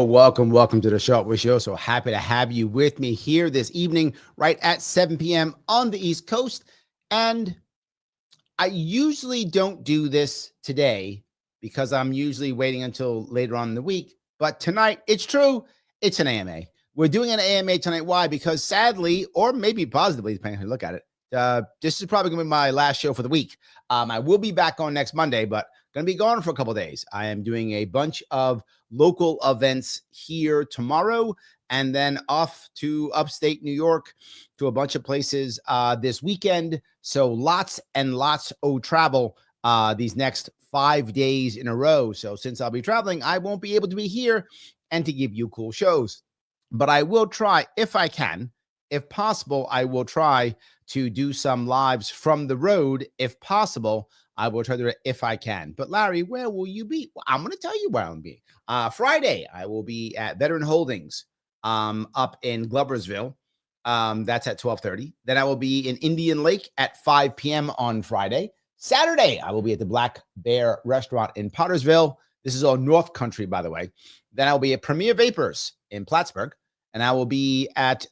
Welcome to the Sharpe Show. So happy to have you with me here this evening, right at 7 p.m. on the East Coast. And I usually don't do this today because I'm usually waiting until later on in the week. But tonight, it's true, it's an AMA. We're doing an AMA tonight. Why? Because sadly, or maybe positively, depending on how you look at it, this is probably going to be my last show for the week. I will be back on next Monday, but going to be gone for a couple of days. I am doing a bunch of local events here tomorrow and then off to upstate New York to a bunch of places this weekend. So lots and lots of travel these next 5 days in a row. So since I'll be traveling, I won't be able to be here and to give you cool shows. But I will try, if I can, if possible, I will try to do some lives from the road. If possible, I will try to do it if I can. But Larry, where will you be? Well, I'm going to tell you where I'll be. Friday, I will be at Veteran Holdings up in Gloversville. That's at 12:30. Then I will be in Indian Lake at 5 p.m. on Friday. Saturday, I will be at the Black Bear Restaurant in Pottersville. This is all North Country, by the way. Then I'll be at Premier Vapors in Plattsburgh. And I will be at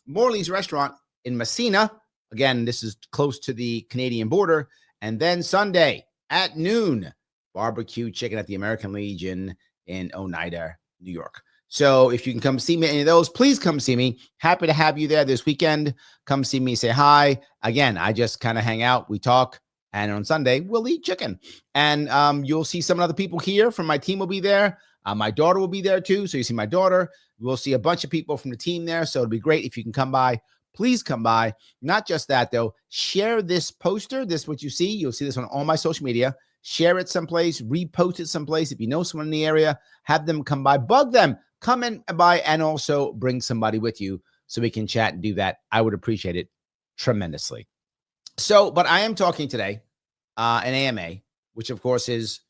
Morley's Restaurant in Messina. Again, this is close to the Canadian border. And then Sunday at noon, barbecue chicken at the American Legion in Oneida, New York. So if you can come see me at any of those, please come see me. Happy to have you there this weekend. Come see me, say hi. Again, I just kind of hang out. We talk. And on Sunday, we'll eat chicken. And you'll see some other people here from my team will be there. My daughter will be there too. So you see my daughter. We'll see a bunch of people from the team there. So it'll be great if you can come by. Please come by. Not just that, though. Share this poster. This is what you see. You'll see this on all my social media. Share it someplace. Repost it someplace. If you know someone in the area, have them come by. Bug them. Come in by and also bring somebody with you so we can chat and do that. I would appreciate it tremendously. So, but I am talking today an AMA, which, of course, is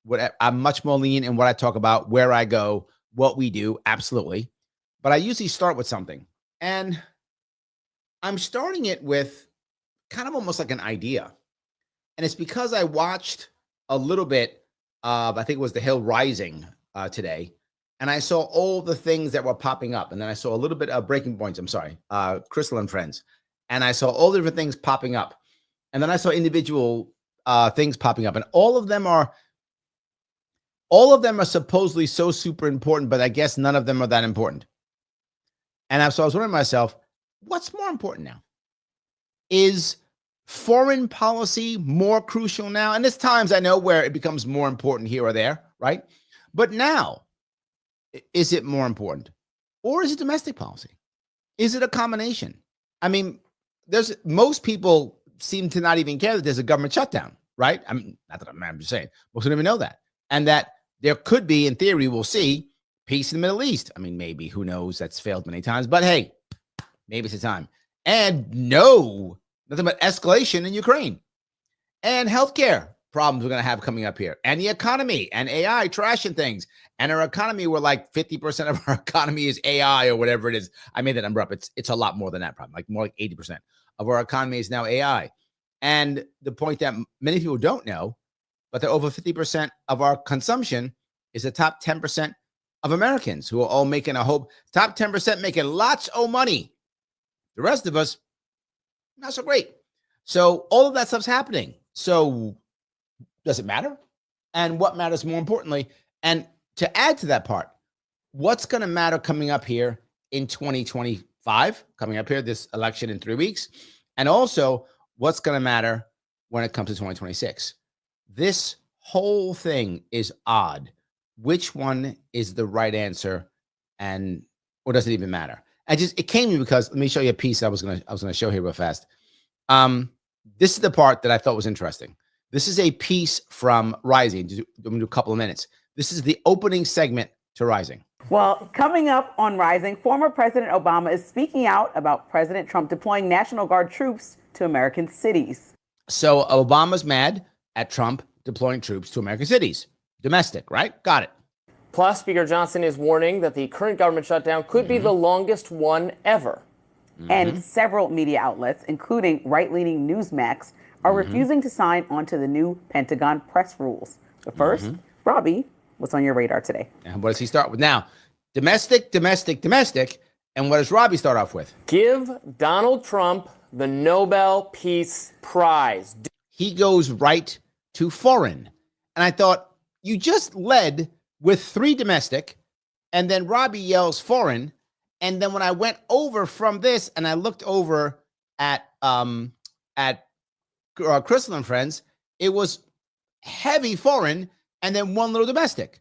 what I'm much more lean in what I talk about, where I go, what we do. Absolutely. But I usually start with something. And I'm starting it with kind of almost like an idea. And it's because I watched a little bit of, I think it was The Hill Rising today. And I saw all the things that were popping up. And then I saw a little bit of Breaking Points. I'm sorry, Crystal and Friends. And I saw all the different things popping up. And then I saw individual things popping up. And all of them are supposedly so super important, but I guess none of them are that important. And so I was wondering to myself, what's more important now? Is foreign policy more crucial now? And there's times I know where it becomes more important here or there, right? But now, is it more important? Or is it domestic policy? Is it a combination? I mean, most people seem to not even care that there's a government shutdown, right? I mean, not that I'm just saying, most don't even know that. And that there could be, in theory, we'll see, peace in the Middle East. I mean, maybe, who knows? That's failed many times. But hey, maybe it's the time. And no, nothing but escalation in Ukraine. And healthcare problems we're going to have coming up here. And the economy and AI trashing things. And our economy, we're like 50% of our economy is AI or whatever it is. I made that number up. It's a lot more than that, probably like more like 80% of our economy is now AI. And the point that many people don't know, but that over 50% of our consumption is the top 10% of Americans who are all making top 10% making lots of money. The rest of us, not so great. So all of that stuff's happening. So does it matter? And what matters more importantly? And to add to that part, what's going to matter coming up here in 2025, coming up here, this election in 3 weeks, and also what's going to matter when it comes to 2026? This whole thing is odd. Which one is the right answer, or does it even matter? It came to me because let me show you a piece I was gonna show here real fast. This is the part that I thought was interesting. This is a piece from Rising. I'm gonna do a couple of minutes. This is the opening segment to Rising. Well, coming up on Rising, former President Obama is speaking out about President Trump deploying National Guard troops to American cities. So Obama's mad at Trump deploying troops to American cities. Domestic, right? Got it. Plus, Speaker Johnson is warning that the current government shutdown could be the longest one ever. And several media outlets, including right-leaning Newsmax, are refusing to sign onto the new Pentagon press rules. But first, Robbie, what's on your radar today? And what does he start with? Now, Domestic, domestic, domestic. And what does Robbie start off with? Give Donald Trump the Nobel Peace Prize. He goes right to foreign. And I thought, you just led with 3 domestic, and then Robbie yells foreign. And then when I went over from this and I looked over at Crystal and Friends, it was heavy foreign and then 1 little domestic.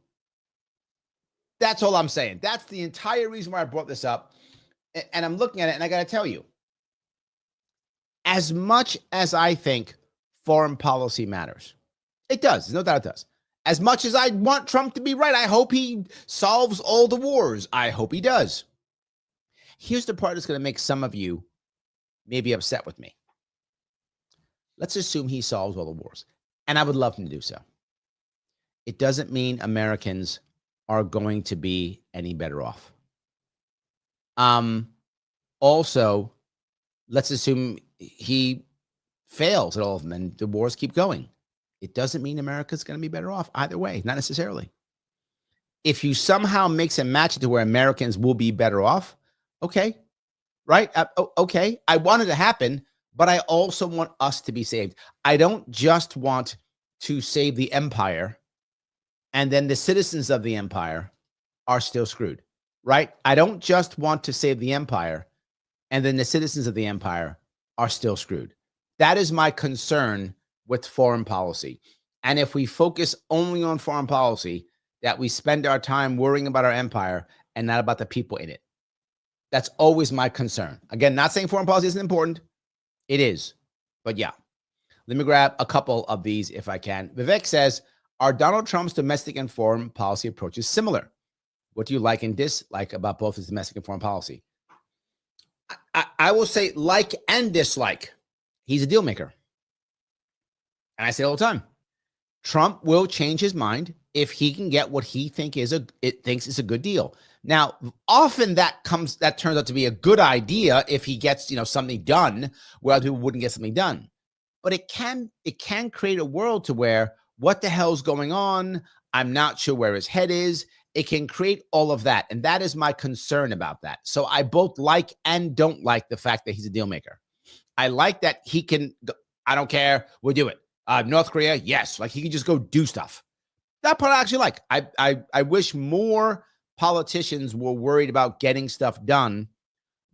That's all I'm saying. That's the entire reason why I brought this up. And I'm looking at it, and I got to tell you, as much as I think foreign policy matters, it does. There's no doubt it does. As much as I want Trump to be right, I hope he solves all the wars. I hope he does. Here's the part that's going to make some of you maybe upset with me. Let's assume he solves all the wars, and I would love him to do so. It doesn't mean Americans are going to be any better off. Also, let's assume he fails at all of them and the wars keep going. It doesn't mean America's going to be better off either way, not necessarily. If you somehow mix and match it to where Americans will be better off, okay, right? Okay, I want it to happen, but I also want us to be saved. I don't just want to save the empire and then the citizens of the empire are still screwed, right? I don't just want to save the empire and then the citizens of the empire are still screwed. That is my concern with foreign policy. And if we focus only on foreign policy, that we spend our time worrying about our empire and not about the people in it. That's always my concern. Again, not saying foreign policy isn't important. It is. But yeah, let me grab a couple of these if I can. Vivek says, are Donald Trump's domestic and foreign policy approaches similar? What do you like and dislike about both his domestic and foreign policy? I will say like and dislike. He's a deal maker. And I say all the time, Trump will change his mind if he can get what he thinks is a good deal. Now, often that turns out to be a good idea if he gets, something done where other people wouldn't get something done. But it can create a world to where what the hell's going on? I'm not sure where his head is. It can create all of that. And that is my concern about that. So I both like and don't like the fact that he's a deal maker. I like that he can, I don't care, we'll do it. North Korea, yes. Like he can just go do stuff. That part I actually like. I wish more politicians were worried about getting stuff done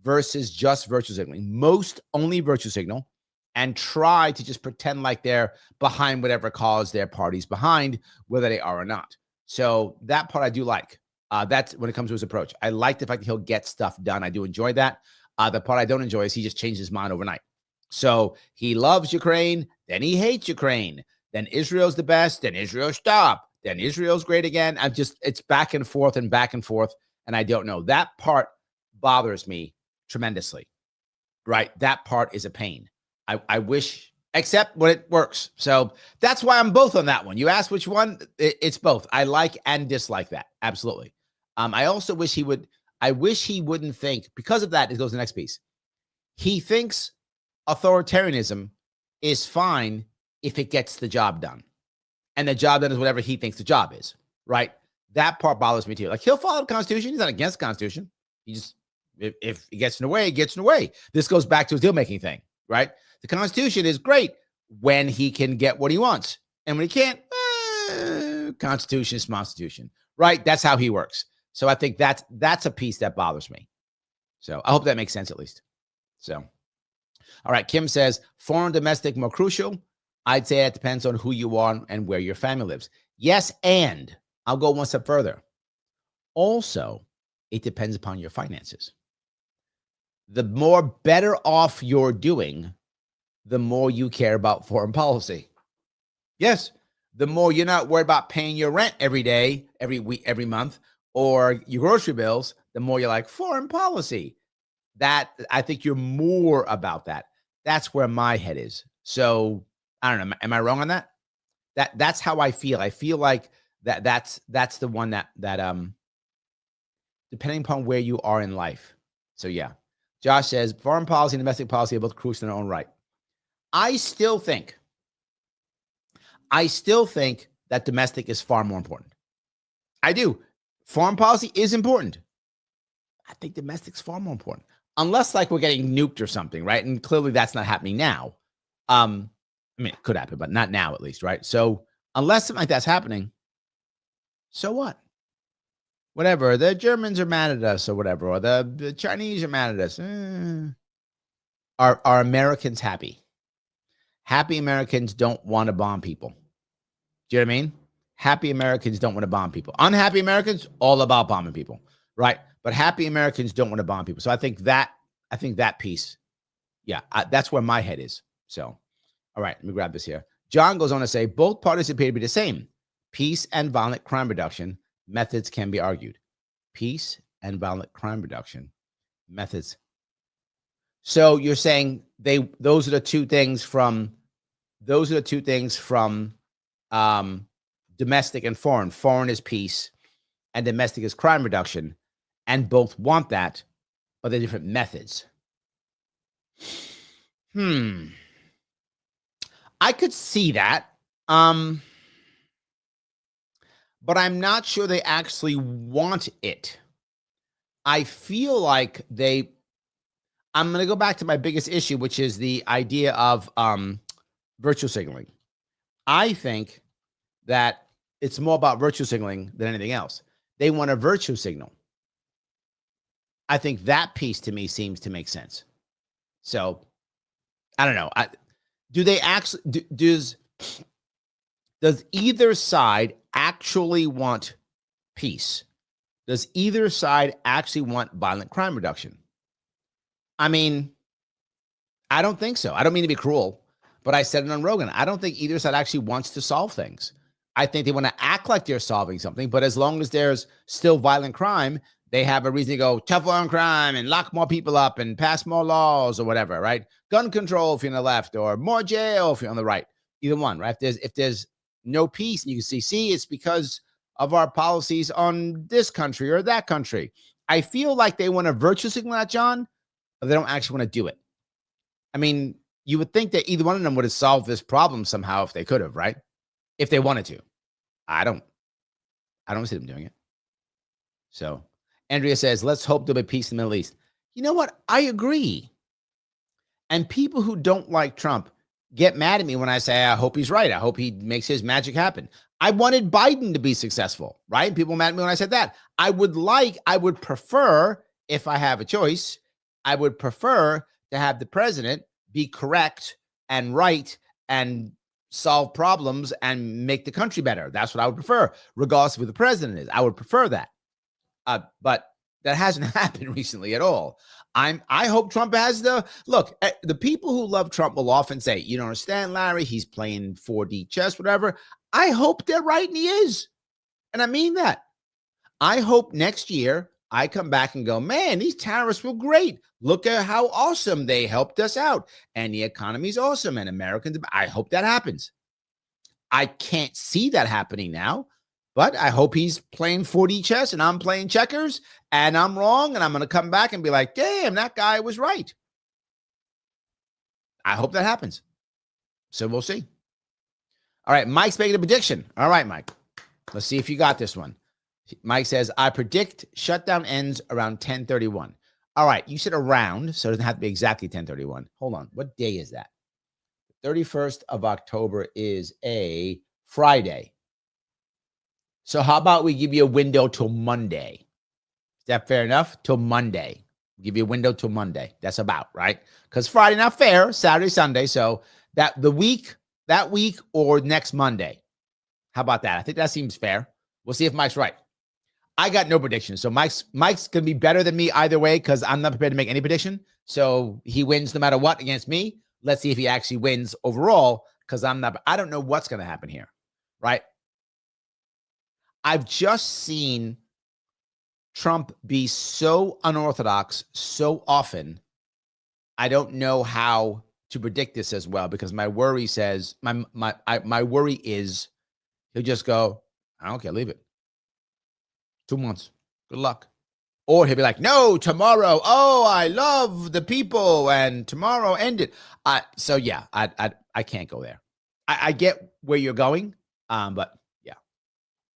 versus just virtue signaling. Most only virtue signal and try to just pretend like they're behind whatever cause their party's behind, whether they are or not. So that part I do like. That's when it comes to his approach. I like the fact that he'll get stuff done. I do enjoy that. The part I don't enjoy is he just changed his mind overnight. So he loves Ukraine, then he hates Ukraine. Then Israel's the best, then Israel stop. Then Israel's great again. It's back and forth, and I don't know. That part bothers me tremendously, right? That part is a pain. I wish, except when it works. So that's why I'm both on that one. You asked which one? It's both. I like and dislike that. Absolutely. I also wish he wouldn't think, because of that, it goes to the next piece. He thinks authoritarianism is fine if it gets the job done. And the job done is whatever he thinks the job is, right? That part bothers me too. Like he'll follow the Constitution. He's not against the Constitution. He just, if it gets in the way, it gets in the way. This goes back to his deal-making thing, right? The Constitution is great when he can get what he wants. And when he can't, Constitution is Constitution, right? That's how he works. So I think that's a piece that bothers me. So I hope that makes sense at least. So, all right. Kim says, foreign, domestic, more crucial. I'd say it depends on who you are and where your family lives. Yes, and I'll go one step further. Also, it depends upon your finances. The more better off you're doing, the more you care about foreign policy. Yes, the more you're not worried about paying your rent every day, every week, every month, or your grocery bills, the more you're like, foreign policy. That, I think you're more about that. That's where my head is. So I don't know. Am I wrong on that? That's how I feel. I feel like that's the one that depending upon where you are in life. So yeah. Josh says foreign policy and domestic policy are both crucial in their own right. I still think that domestic is far more important. I do. Foreign policy is important. I think domestic's far more important. Unless like we're getting nuked or something, right? And clearly that's not happening now. I mean, it could happen, but not now at least, right? So unless something like that's happening, so what? Whatever. The Germans are mad at us or whatever, or the Chinese are mad at us. Are Americans happy? Happy Americans don't want to bomb people. Do you know what I mean? Happy Americans don't want to bomb people. Unhappy Americans, all about bombing people, right? But happy Americans don't want to bomb people. So I think that piece, yeah, that's where my head is. So, all right, let me grab this here. John goes on to say, both parties appear to be the same. Peace and violent crime reduction methods can be argued. Peace and violent crime reduction methods. So you're saying those are the two things from domestic and foreign. Foreign is peace and domestic is crime reduction. And both want that, but they're different methods. I could see that. But I'm not sure they actually want it. I feel like I'm going to go back to my biggest issue, which is the idea of virtue signaling. I think that it's more about virtue signaling than anything else. They want a virtue signal. I think that piece to me seems to make sense. So I don't know. Do they actually does either side actually want peace? Does either side actually want violent crime reduction? I mean, I don't think so. I don't mean to be cruel, but I said it on Rogan. I don't think either side actually wants to solve things. I think they want to act like they're solving something, but as long as there's still violent crime, they have a reason to go tougher on crime and lock more people up and pass more laws or whatever, right? Gun control if you're on the left, or more jail if you're on the right. Either one, right? If there's no peace, and you can see it's because of our policies on this country or that country. I feel like they want to virtue signal that, John, but they don't actually want to do it. I mean, you would think that either one of them would have solved this problem somehow if they could have, right? If they wanted to. I don't see them doing it. So Andrea says, let's hope there'll be peace in the Middle East. You know what? I agree. And people who don't like Trump get mad at me when I say, I hope he's right. I hope he makes his magic happen. I wanted Biden to be successful, right? People mad at me when I said that. I would prefer, if I have a choice, I would prefer to have the president be correct and right and solve problems and make the country better. That's what I would prefer, regardless of who the president is. I would prefer that. But that hasn't happened recently at all. I hope Trump has the people who love Trump will often say, you don't understand, Larry, he's playing 4D chess, whatever. I hope they're right, and he is. And I mean that. I hope next year I come back and go, man, these tariffs were great. Look at how awesome they helped us out. And the economy's awesome. And Americans, I hope that happens. I can't see that happening now, but I hope he's playing 4D chess and I'm playing checkers and I'm wrong. And I'm going to come back and be like, damn, that guy was right. I hope that happens. So we'll see. All right. Mike's making a prediction. All right, Mike. Let's see if you got this one. Mike says, I predict shutdown ends around 10:31. All right. You said around, so it doesn't have to be exactly 10:31. Hold on. What day is that? 31st of October is a Friday. So how about we give you a window till Monday? Is that fair enough? Till Monday. Give you a window till Monday. That's about, right? Because Friday not fair, Saturday, Sunday. So that week or next Monday. How about that? I think that seems fair. We'll see if Mike's right. I got no prediction. So Mike's going to be better than me either way because I'm not prepared to make any prediction. So he wins no matter what against me. Let's see if he actually wins overall because I don't know what's going to happen here, right? I've just seen Trump be so unorthodox so often. I don't know how to predict this as well because my worry says my worry is he'll just go, I don't care, leave it. 2 months. Good luck. Or he'll be like, no, tomorrow. Oh, I love the people and tomorrow end it. So yeah, I can't go there. I get where you're going. But yeah.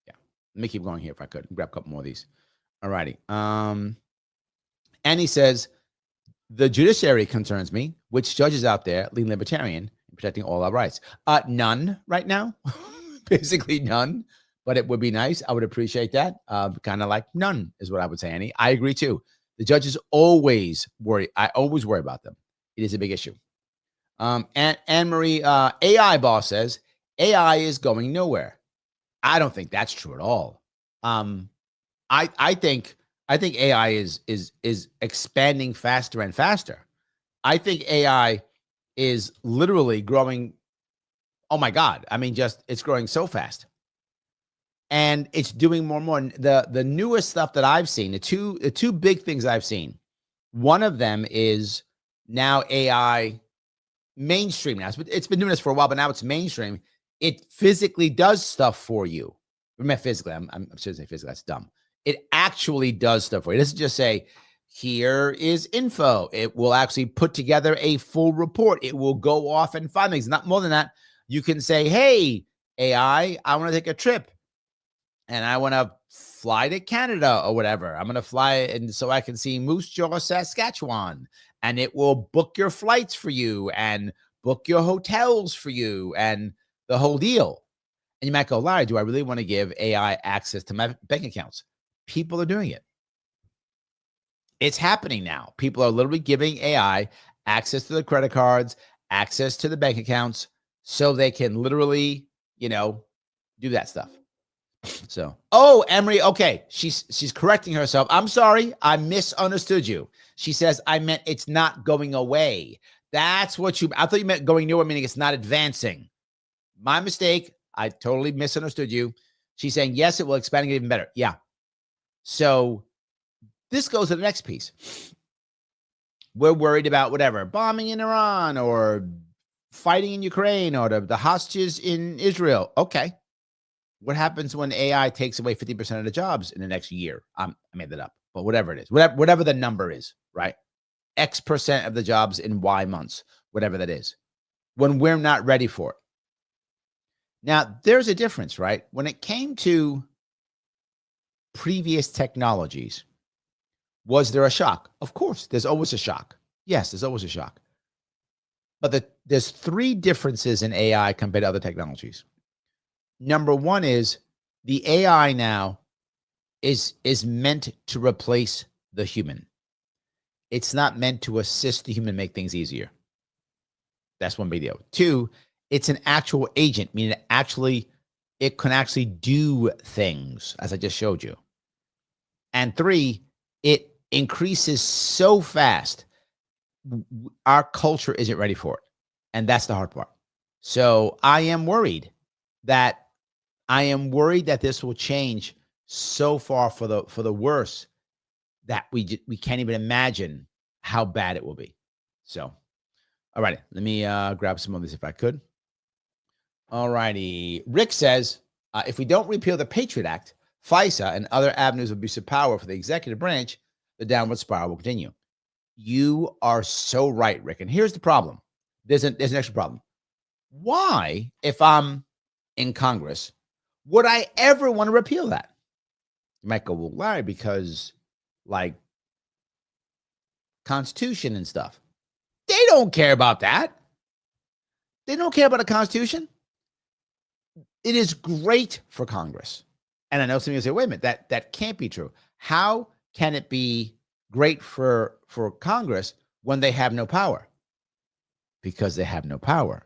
Let me keep going here if I could. Grab a couple more of these. All righty. And he says, the judiciary concerns me. Which judges out there lean libertarian in protecting all our rights? None right now. Basically none. But it would be nice. I would appreciate that. Kind of like none is what I would say, Annie. I agree too. The judges always worry. I always worry about them. It is a big issue. Anne-Marie, AI boss says, AI is going nowhere. I don't think that's true at all. I think AI is expanding faster and faster. I think AI is literally growing. Oh my God. I mean, it's growing so fast. And it's doing more and more. The newest stuff that I've seen, the two big things I've seen, one of them is now AI mainstream now. It's been doing this for a while, but now it's mainstream. It physically does stuff for you. I mean, physically, I'm shouldn't say physically, that's dumb. It actually does stuff for you. It doesn't just say, here is info. It will actually put together a full report. It will go off and find things. Not more than that. You can say, hey, AI, I want to take a trip and I want to fly to Canada or whatever. I'm going to fly and so I can see Moose Jaw, Saskatchewan, and it will book your flights for you and book your hotels for you and the whole deal. And you might go, Larry, do I really want to give AI access to my bank accounts? People are doing it. It's happening now. People are literally giving AI access to the credit cards, access to the bank accounts, so they can literally, do that stuff. So, Emery, okay, she's correcting herself. I'm sorry, I misunderstood you. She says, I meant it's not going away. That's what I thought you meant going nowhere, meaning it's not advancing. My mistake. I totally misunderstood you. She's saying, yes, it will expand and get even better. Yeah. So this goes to the next piece. We're worried about whatever, bombing in Iran or fighting in Ukraine or the hostages in Israel. Okay. What happens when AI takes away 50% of the jobs in the next year? I made that up, but whatever it is, whatever the number is, right? X percent of the jobs in Y months, whatever that is, when we're not ready for it. Now, there's a difference, right? When it came to previous technologies, was there a shock? Of course, there's always a shock. Yes, there's always a shock. But there's three differences in AI compared to other technologies. Number one is the AI now is meant to replace the human. It's not meant to assist the human make things easier. That's one big deal. Two, it's an actual agent, meaning it can actually do things, as I just showed you. And three, it increases so fast, our culture isn't ready for it. And that's the hard part. So I am worried that this will change so far for the worse that we can't even imagine how bad it will be. So, all right, let me grab some of this if I could. All righty. Rick says, if we don't repeal the Patriot Act, FISA and other avenues of abuse of power for the executive branch, the downward spiral will continue. You are so right, Rick. And here's the problem. There's an extra problem. Why, if I'm in Congress, would I ever want to repeal that? You might go, well, why? Because like Constitution and stuff. They don't care about that. They don't care about the Constitution. It is great for Congress. And I know some of you say, wait a minute, that can't be true. How can it be great for Congress when they have no power? Because they have no power.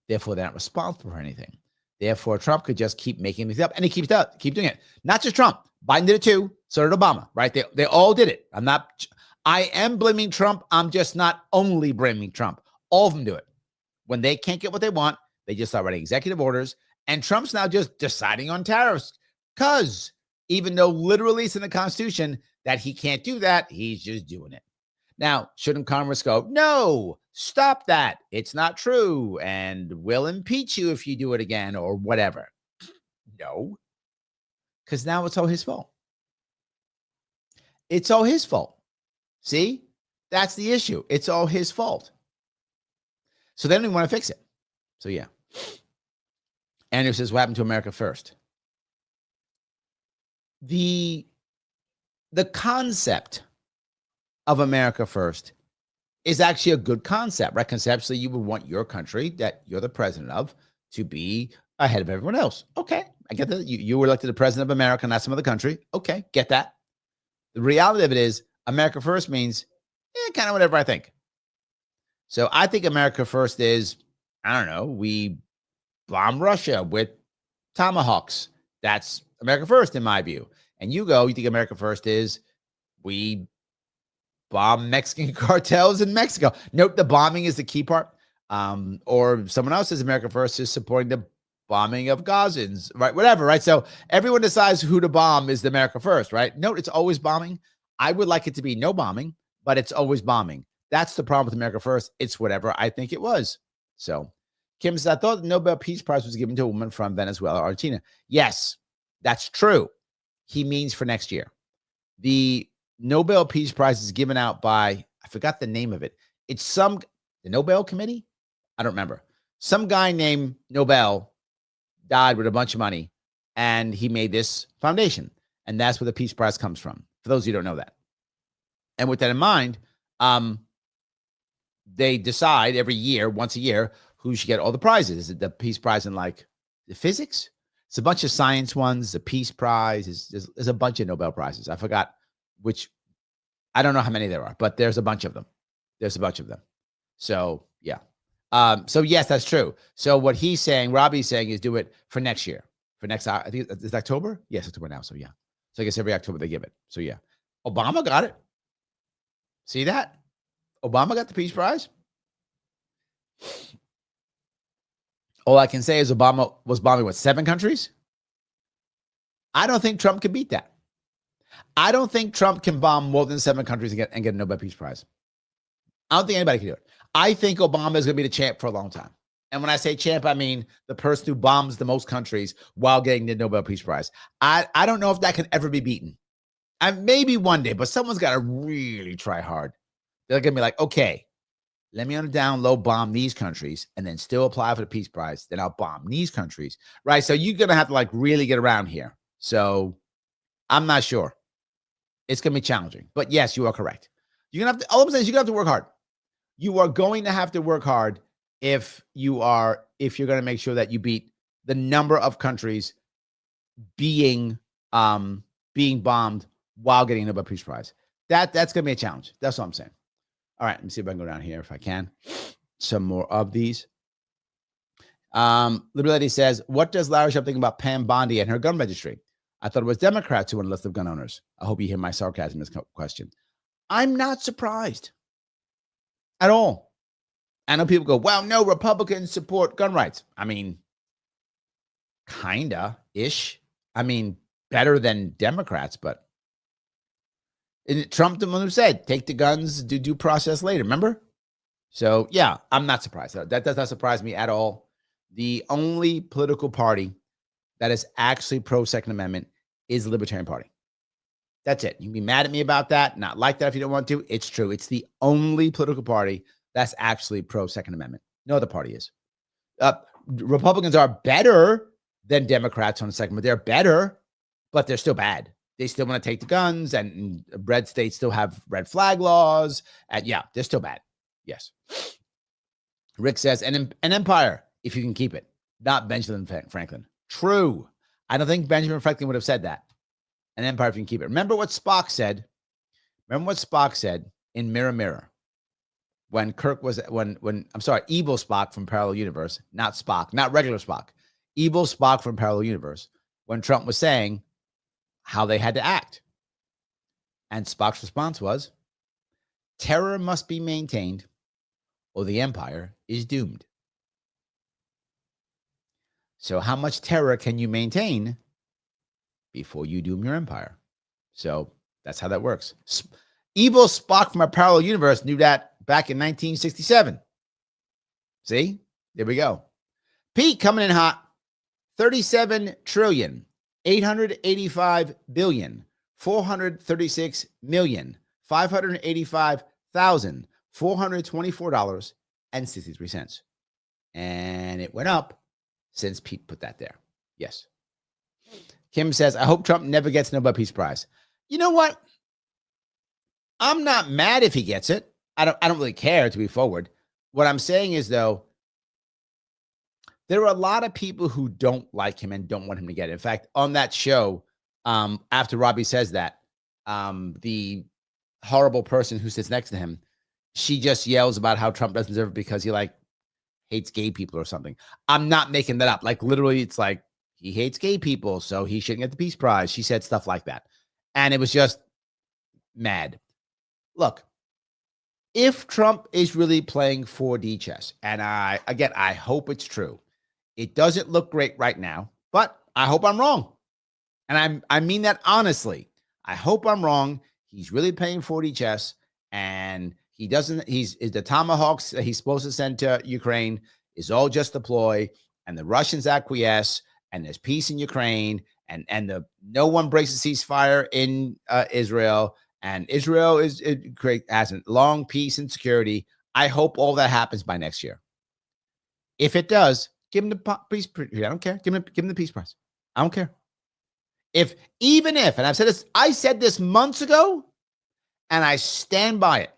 Therefore, they're not responsible for anything. Therefore, Trump could just keep making things up, and he keep doing it. Not just Trump. Biden did it too. So did Obama, right? They all did it. I am blaming Trump. I'm just not only blaming Trump. All of them do it. When they can't get what they want, they just start writing executive orders. And Trump's now just deciding on tariffs because even though literally it's in the Constitution that he can't do that, he's just doing it. Now, shouldn't Congress go, no, stop that. It's not true. And we'll impeach you if you do it again or whatever. No, because now it's all his fault. It's all his fault. See, that's the issue. It's all his fault. So they don't even want to fix it. So yeah. Andrew says, what happened to America first? The concept of America First is actually a good concept, right? Conceptually, you would want your country that you're the president of to be ahead of everyone else. Okay, I get that. You were elected the president of America, not some other country. Okay, get that. The reality of it is America First means kind of whatever I think. So I think America First is, I don't know, we bomb Russia with tomahawks. That's America First in my view. And you think America First is we bomb Mexican cartels in Mexico. Note the bombing is the key part. Or someone else says America First is supporting the bombing of Gazans, right? Whatever, right? So everyone decides who to bomb is the America First, right? Note it's always bombing. I would like it to be no bombing, but it's always bombing. That's the problem with America First. It's whatever I think it was. So Kim says, I thought the Nobel Peace Prize was given to a woman from Venezuela or Argentina. Yes, that's true. He means for next year. The Nobel Peace Prize is given out by, I forgot the name of it. It's the Nobel Committee? I don't remember. Some guy named Nobel died with a bunch of money, and he made this foundation. And that's where the Peace Prize comes from, for those of you who don't know that. And with that in mind, they decide every year, once a year, who should get all the prizes. Is it the Peace Prize in like the physics? It's a bunch of science ones. The Peace Prize. There's a bunch of Nobel Prizes. I forgot which. I don't know how many there are, but there's a bunch of them. So, yeah. So, yes, that's true. So what Robbie's saying is do it for next year. For next, I think it's October? Yes, October now. So, yeah. So I guess every October they give it. So, yeah. Obama got it. See that? Obama got the Peace Prize. All I can say is Obama was bombing, 7 countries? I don't think Trump can beat that. I don't think Trump can bomb more than 7 countries and get a Nobel Peace Prize. I don't think anybody can do it. I think Obama is going to be the champ for a long time. And when I say champ, I mean the person who bombs the most countries while getting the Nobel Peace Prize. I don't know if that can ever be beaten. Maybe one day, but someone's got to really try hard. They're going to be like, okay, let me on the down low bomb these countries and then still apply for the Peace Prize. Then I'll bomb these countries, right? So you're going to have to really get around here. So I'm not sure. It's going to be challenging. But yes, you are correct. You're going to have to, all I'm saying is you're going to have to work hard. You are going to have to work hard if you're going to make sure that you beat the number of countries being bombed while getting a Nobel Peace Prize. That's going to be a challenge. That's what I'm saying. All right, let me see if I can go down here if I can. Some more of these. Liberty says, what does Larry Sharpe think about Pam Bondi and her gun registry? I thought it was Democrats who were on the list of gun owners. I hope you hear my sarcasm in this question. I'm not surprised at all. I know people go, well, no, Republicans support gun rights. I mean, kinda-ish. I mean, better than Democrats, but Trump, the one who said, take the guns, do due process later, remember? So, yeah, I'm not surprised. That does not surprise me at all. The only political party that is actually pro-Second Amendment is the Libertarian Party. That's it. You can be mad at me about that, not like that if you don't want to. It's true. It's the only political party that's actually pro-Second Amendment. No other party is. Republicans are better than Democrats on the Second Amendment. They're better, but they're still bad. They still want to take the guns, and red states still have red flag laws. And yeah, they're still bad. Yes. Rick says, an empire, if you can keep it, not Benjamin Franklin. True. I don't think Benjamin Franklin would have said that. An empire if you can keep it. Remember what Spock said? In Mirror Mirror when Kirk was evil Spock from Parallel Universe, not Spock, not regular Spock. Evil Spock from Parallel Universe when Trump was saying how they had to act. And Spock's response was, terror must be maintained or the empire is doomed. So how much terror can you maintain before you doom your empire? So that's how that works. Evil Spock from a parallel universe knew that back in 1967. See? There we go. Pete coming in hot. 37 trillion, 885 billion, 436 million, $585,424.63. And it went up since Pete put that there. Yes. Kim says, I hope Trump never gets Nobel Peace Prize. You know what? I'm not mad if he gets it. I don't really care, to be forward. What I'm saying is, though, there are a lot of people who don't like him and don't want him to get it. In fact, on that show, after Robbie says that, the horrible person who sits next to him, she just yells about how Trump doesn't deserve it because he like hates gay people or something. I'm not making that up. Like literally, it's like he hates gay people, so he shouldn't get the Peace Prize. She said stuff like that. And it was just mad. Look, if Trump is really playing 4D chess, and I hope it's true. It doesn't look great right now, but I hope I'm wrong. And I mean that honestly. I hope I'm wrong. He's really playing 4D chess, and he's the tomahawks that he's supposed to send to Ukraine is all just a ploy, and the Russians acquiesce, and there's peace in Ukraine, and no one breaks the ceasefire in Israel, and Israel has a long peace and security. I hope all that happens by next year. If it does, give him the peace. I don't care. Give him the Peace Prize. I don't care. Even if, and I said this months ago, and I stand by it.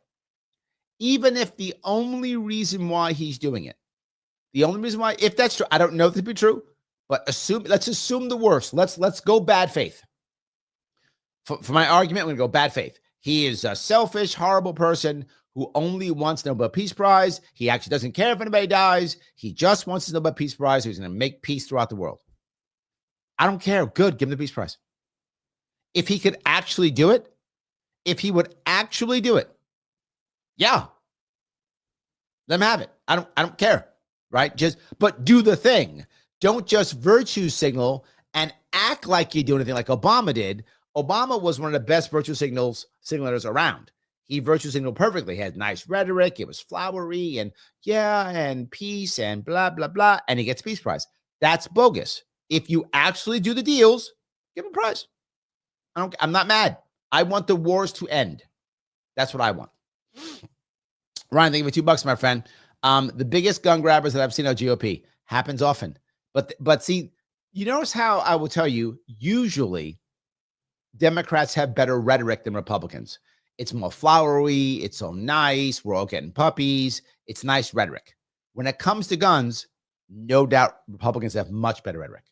Even if the only reason why he's doing it, if that's true, I don't know if it to be true, but let's assume the worst. Let's go bad faith. For my argument, I'm going to go bad faith. He is a selfish, horrible person who only wants the Nobel Peace Prize. He actually doesn't care if anybody dies. He just wants the Nobel Peace Prize. So he's going to make peace throughout the world. I don't care. Good. Give him the Peace Prize. If he could actually do it, yeah, let him have it. I don't care, right? But do the thing. Don't just virtue signal and act like you do anything like Obama did. Obama was one of the best virtue signalators around. He virtue signaled perfectly. He had nice rhetoric. It was flowery and peace and blah, blah, blah. And he gets Peace Prize. That's bogus. If you actually do the deals, give him a prize. I'm not mad. I want the wars to end. That's what I want. Ryan, thank you for $2, my friend. The biggest gun grabbers that I've seen on GOP happens often. But see, you notice how I will tell you, usually Democrats have better rhetoric than Republicans. It's more flowery. It's so nice. We're all getting puppies. It's nice rhetoric. When it comes to guns, no doubt Republicans have much better rhetoric.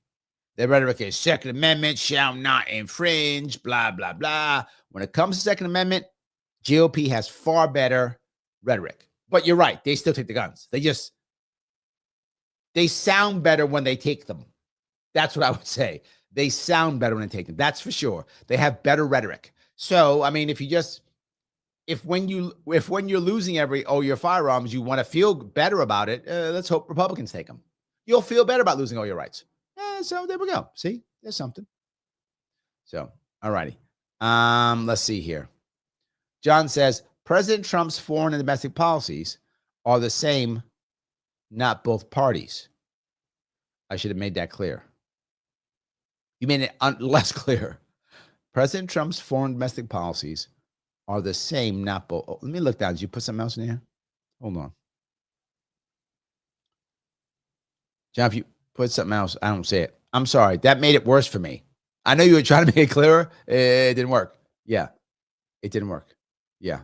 Their rhetoric is Second Amendment shall not infringe, blah, blah, blah. When it comes to Second Amendment, GOP has far better rhetoric. But you're right. They still take the guns. They sound better when they take them. That's what I would say. They sound better when they take them. That's for sure. They have better rhetoric. So, I mean, if when you're losing all your firearms, you want to feel better about it, let's hope Republicans take them. You'll feel better about losing all your rights. So there we go. See, there's something. So, all righty. Let's see here. John says, President Trump's foreign and domestic policies are the same, not both parties. I should have made that clear. You made it less clear. President Trump's foreign and domestic policies are the same, not both. Oh, let me look down. Did you put something else in here? Hold on. John, if you put something else, I don't say it. I'm sorry. That made it worse for me. I know you were trying to make it clearer. It didn't work. Yeah. It didn't work. Yeah.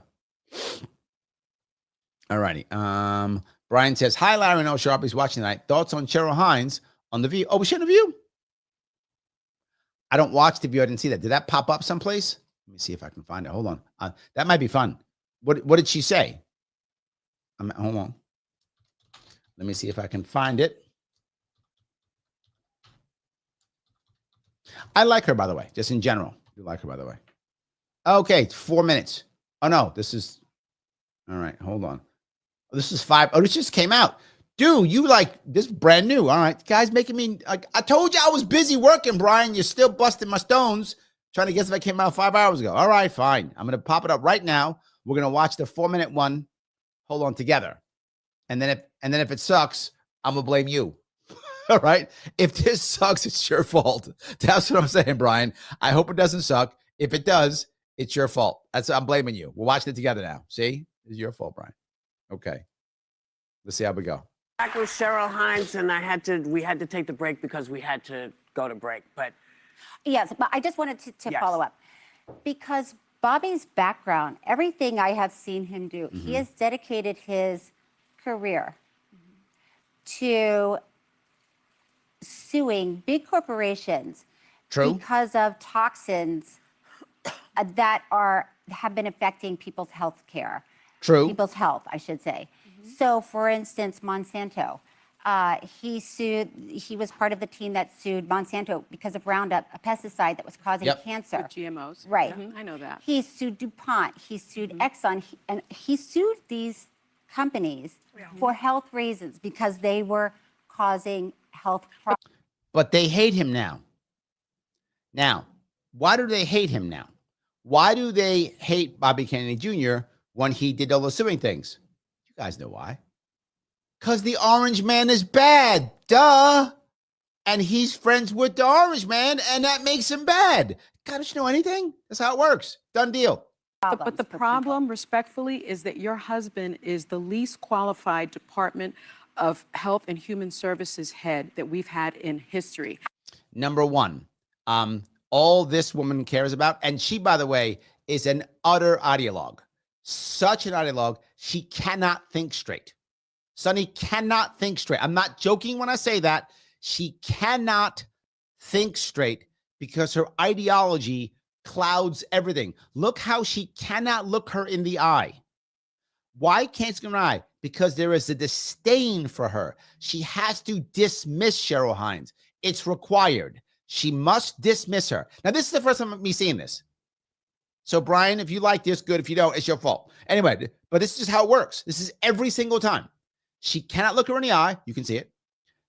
All righty. Brian says, hi, Larry and Sharpe is watching tonight. Thoughts on Cheryl Hines on The View? Oh, was she on The View? I don't watch The View. I didn't see that. Did that pop up someplace? Let me see if I can find it. Hold on. That might be fun. What did she say? Hold on. Let me see if I can find it. I like her, by the way, just in general. You like her, by the way. Okay, 4 minutes. Oh, no, this is, all right, hold on. This is 5. Oh, this just came out. Dude, you like, this is brand new. All right, guys making me, like, I told you I was busy working, Brian. You're still busting my stones, trying to guess if I came out 5 hours ago. All right, fine. I'm going to pop it up right now. We're going to watch the 4-minute one. Hold on, together. And then if it sucks, I'm going to blame you. All right. If this sucks, it's your fault. That's what I'm saying, Brian. I hope it doesn't suck. If it does, it's your fault. I'm blaming you. We're watching it together now. See? It's your fault, Brian. Okay. Let's see how we go. Back with Cheryl Hines, and we had to take the break because we had to go to break. But yes, but I just wanted to yes. follow up because Bobby's background, everything I have seen him do, he has dedicated his career to suing big corporations True. because of toxins that have been affecting people's health care. True. People's health, I should say. So, for instance, Monsanto. He was part of the team that sued Monsanto because of Roundup, a pesticide that was causing cancer. With GMOs. Right. I know that. He sued DuPont. He sued Exxon. And he sued these companies for health reasons because they were causing health problems. But they hate him now. Now, why do they hate him now? Why do they hate Bobby Kennedy Jr. when he did all the suing things? You guys know why. Because the orange man is bad. Duh. And he's friends with the orange man, and that makes him bad. God, don't you know anything? That's how it works. Done deal. But the problem, respectfully, is that your husband is the least qualified Department of Health and Human Services head that we've had in history. Number one, all this woman cares about, and she, by the way, is an utter ideologue. Such an ideologue, she cannot think straight. Sonny cannot think straight. I'm not joking when I say that. She cannot think straight because her ideology clouds everything. Look how she cannot look her in the eye. Why can't she look in her eye? Because there is a disdain for her. She has to dismiss Cheryl Hines. It's required. She must dismiss her. Now, this is the first time of me seeing this. So, Brian, if you like this, good. If you don't, it's your fault. Anyway, but this is just how it works. This is every single time. She cannot look her in the eye. You can see it.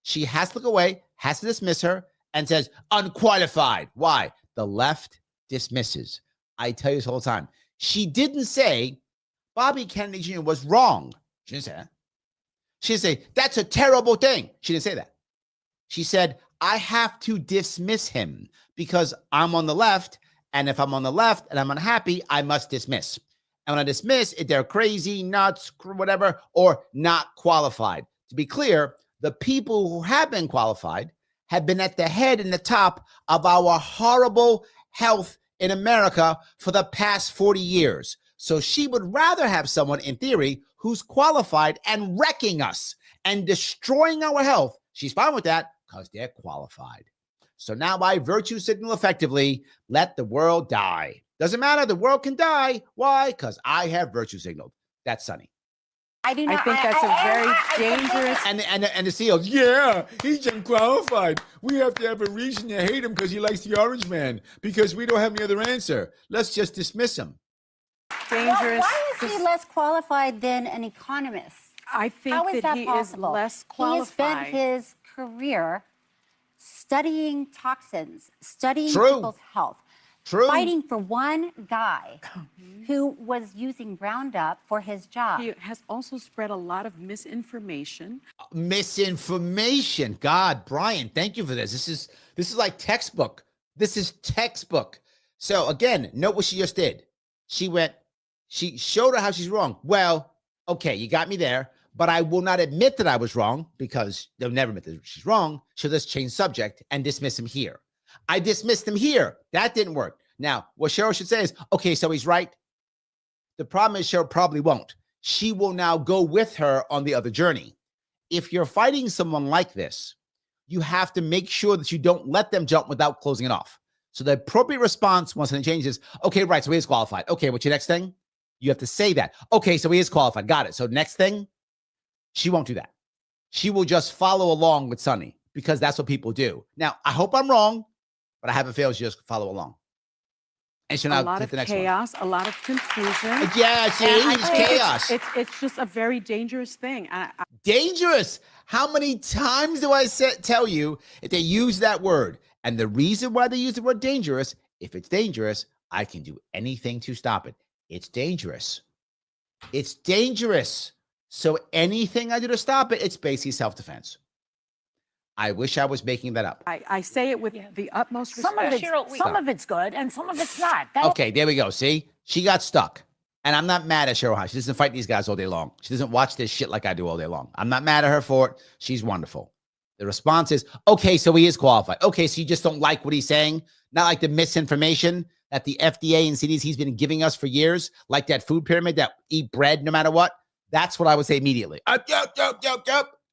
She has to look away, has to dismiss her, and says, unqualified. Why? The left dismisses. I tell you this all the time. She didn't say Bobby Kennedy Jr. was wrong. She didn't say that. She didn't say, that's a terrible thing. She didn't say that. She said, I have to dismiss him because I'm on the left, and if I'm on the left and I'm unhappy, I must dismiss. And when I dismiss, if they're crazy, nuts, whatever, or not qualified. To be clear, the people who have been qualified have been at the head and the top of our horrible health in America for the past 40 years. So she would rather have someone, in theory, who's qualified and wrecking us and destroying our health. She's fine with that because they're qualified. So now I virtue signal effectively, let the world die. Doesn't matter, the world can die. Why? Because I have virtue signaled. That's Sonny. I do not. I think that's a very dangerous. And the CEOs, yeah, he's unqualified. We have to have a reason to hate him because he likes the orange man, because we don't have any other answer. Let's just dismiss him. Dangerous. Why is he less qualified than an economist? I think How is that that he possible? is less qualified. He has spent his career studying toxins, studying True. people's health, True. fighting for one guy who was using Roundup for his job. He has also spread a lot of misinformation. Misinformation. God, Brian, thank you for this. This is like textbook. This is textbook. So again, note what she just did. She showed her how she's wrong. Well, okay, you got me there, but I will not admit that I was wrong because they'll never admit that she's wrong. So let's change subject and dismiss him here. I dismissed him here. That didn't work. Now, what Cheryl should say is, okay, so he's right. The problem is Cheryl probably won't. She will now go with her on the other journey. If you're fighting someone like this, you have to make sure that you don't let them jump without closing it off. So the appropriate response once something changes, okay, right, so he is qualified. Okay, what's your next thing? You have to say that. Okay, so he is qualified. Got it. So next thing, she won't do that. She will just follow along with Sonny because that's what people do. Now, I hope I'm wrong, but I have a feeling she'll just follow along. And she'll now take the next Chaos, a lot of confusion. Yeah, see, it's chaos. It's just a very dangerous thing. Dangerous. How many times do I tell you if they use that word? And the reason why they use the word dangerous, if it's dangerous, I can do anything to stop it. It's dangerous. It's dangerous. So anything I do to stop it, it's basically self-defense. I wish I was making that up. I say it with the utmost respect. Some of it's good and some of it's not. Okay, there we go. See? She got stuck. And I'm not mad at Cheryl Hines. She doesn't fight these guys all day long. She doesn't watch this shit like I do all day long. I'm not mad at her for it. She's wonderful. The response is, okay, so he is qualified. Okay, so you just don't like what he's saying? Not like the misinformation? that the FDA and CDC he's been giving us for years, like that food pyramid that eat bread no matter what, that's what I would say immediately. And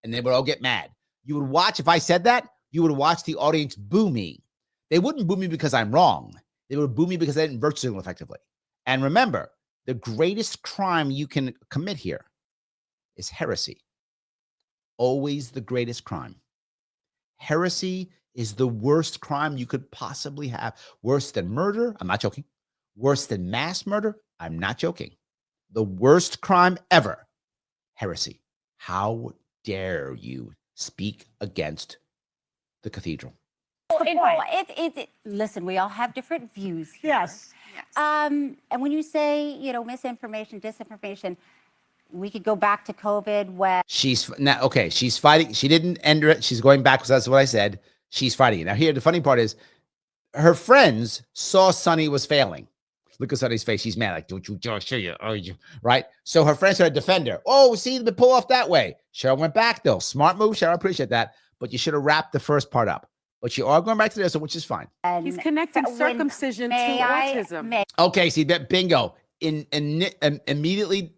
they would all get mad. You would watch, if I said that, you would watch the audience boo me. They wouldn't boo me because I'm wrong. They would boo me because I didn't virtue signal effectively. And remember, the greatest crime you can commit here is heresy. Always the greatest crime. Heresy is the worst crime you could possibly have. Worse than murder. I'm not joking. Worse than mass murder. I'm not joking. The worst crime ever. Heresy. How dare you speak against the cathedral? Listen, we all have different views here. Yes. And when you say, misinformation, disinformation, we could go back to COVID when She's fighting. She didn't end it. She's going back because that's what I said. She's fighting it. Now, here, the funny part is her friends saw Sonny was failing. Look at Sonny's face. She's mad. Like, don't you just show you, right? So her friends started to defend her. Oh, see, they pull off that way. Cheryl went back, though. Smart move, Cheryl. I appreciate that. But you should have wrapped the first part up. But you are going back to this, which is fine. He's connecting circumcision to autism. Okay, see that bingo. Immediately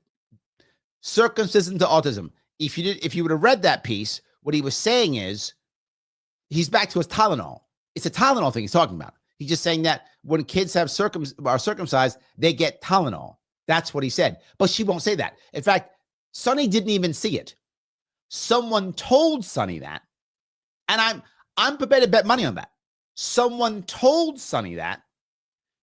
circumcision to autism. If you would have read that piece, what he was saying is he's back to his Tylenol. It's a Tylenol thing he's talking about. He's just saying that when kids are circumcised, they get Tylenol. That's what he said. But she won't say that. In fact, Sonny didn't even see it. Someone told Sonny that, and I'm prepared to bet money on that. Someone told Sonny that.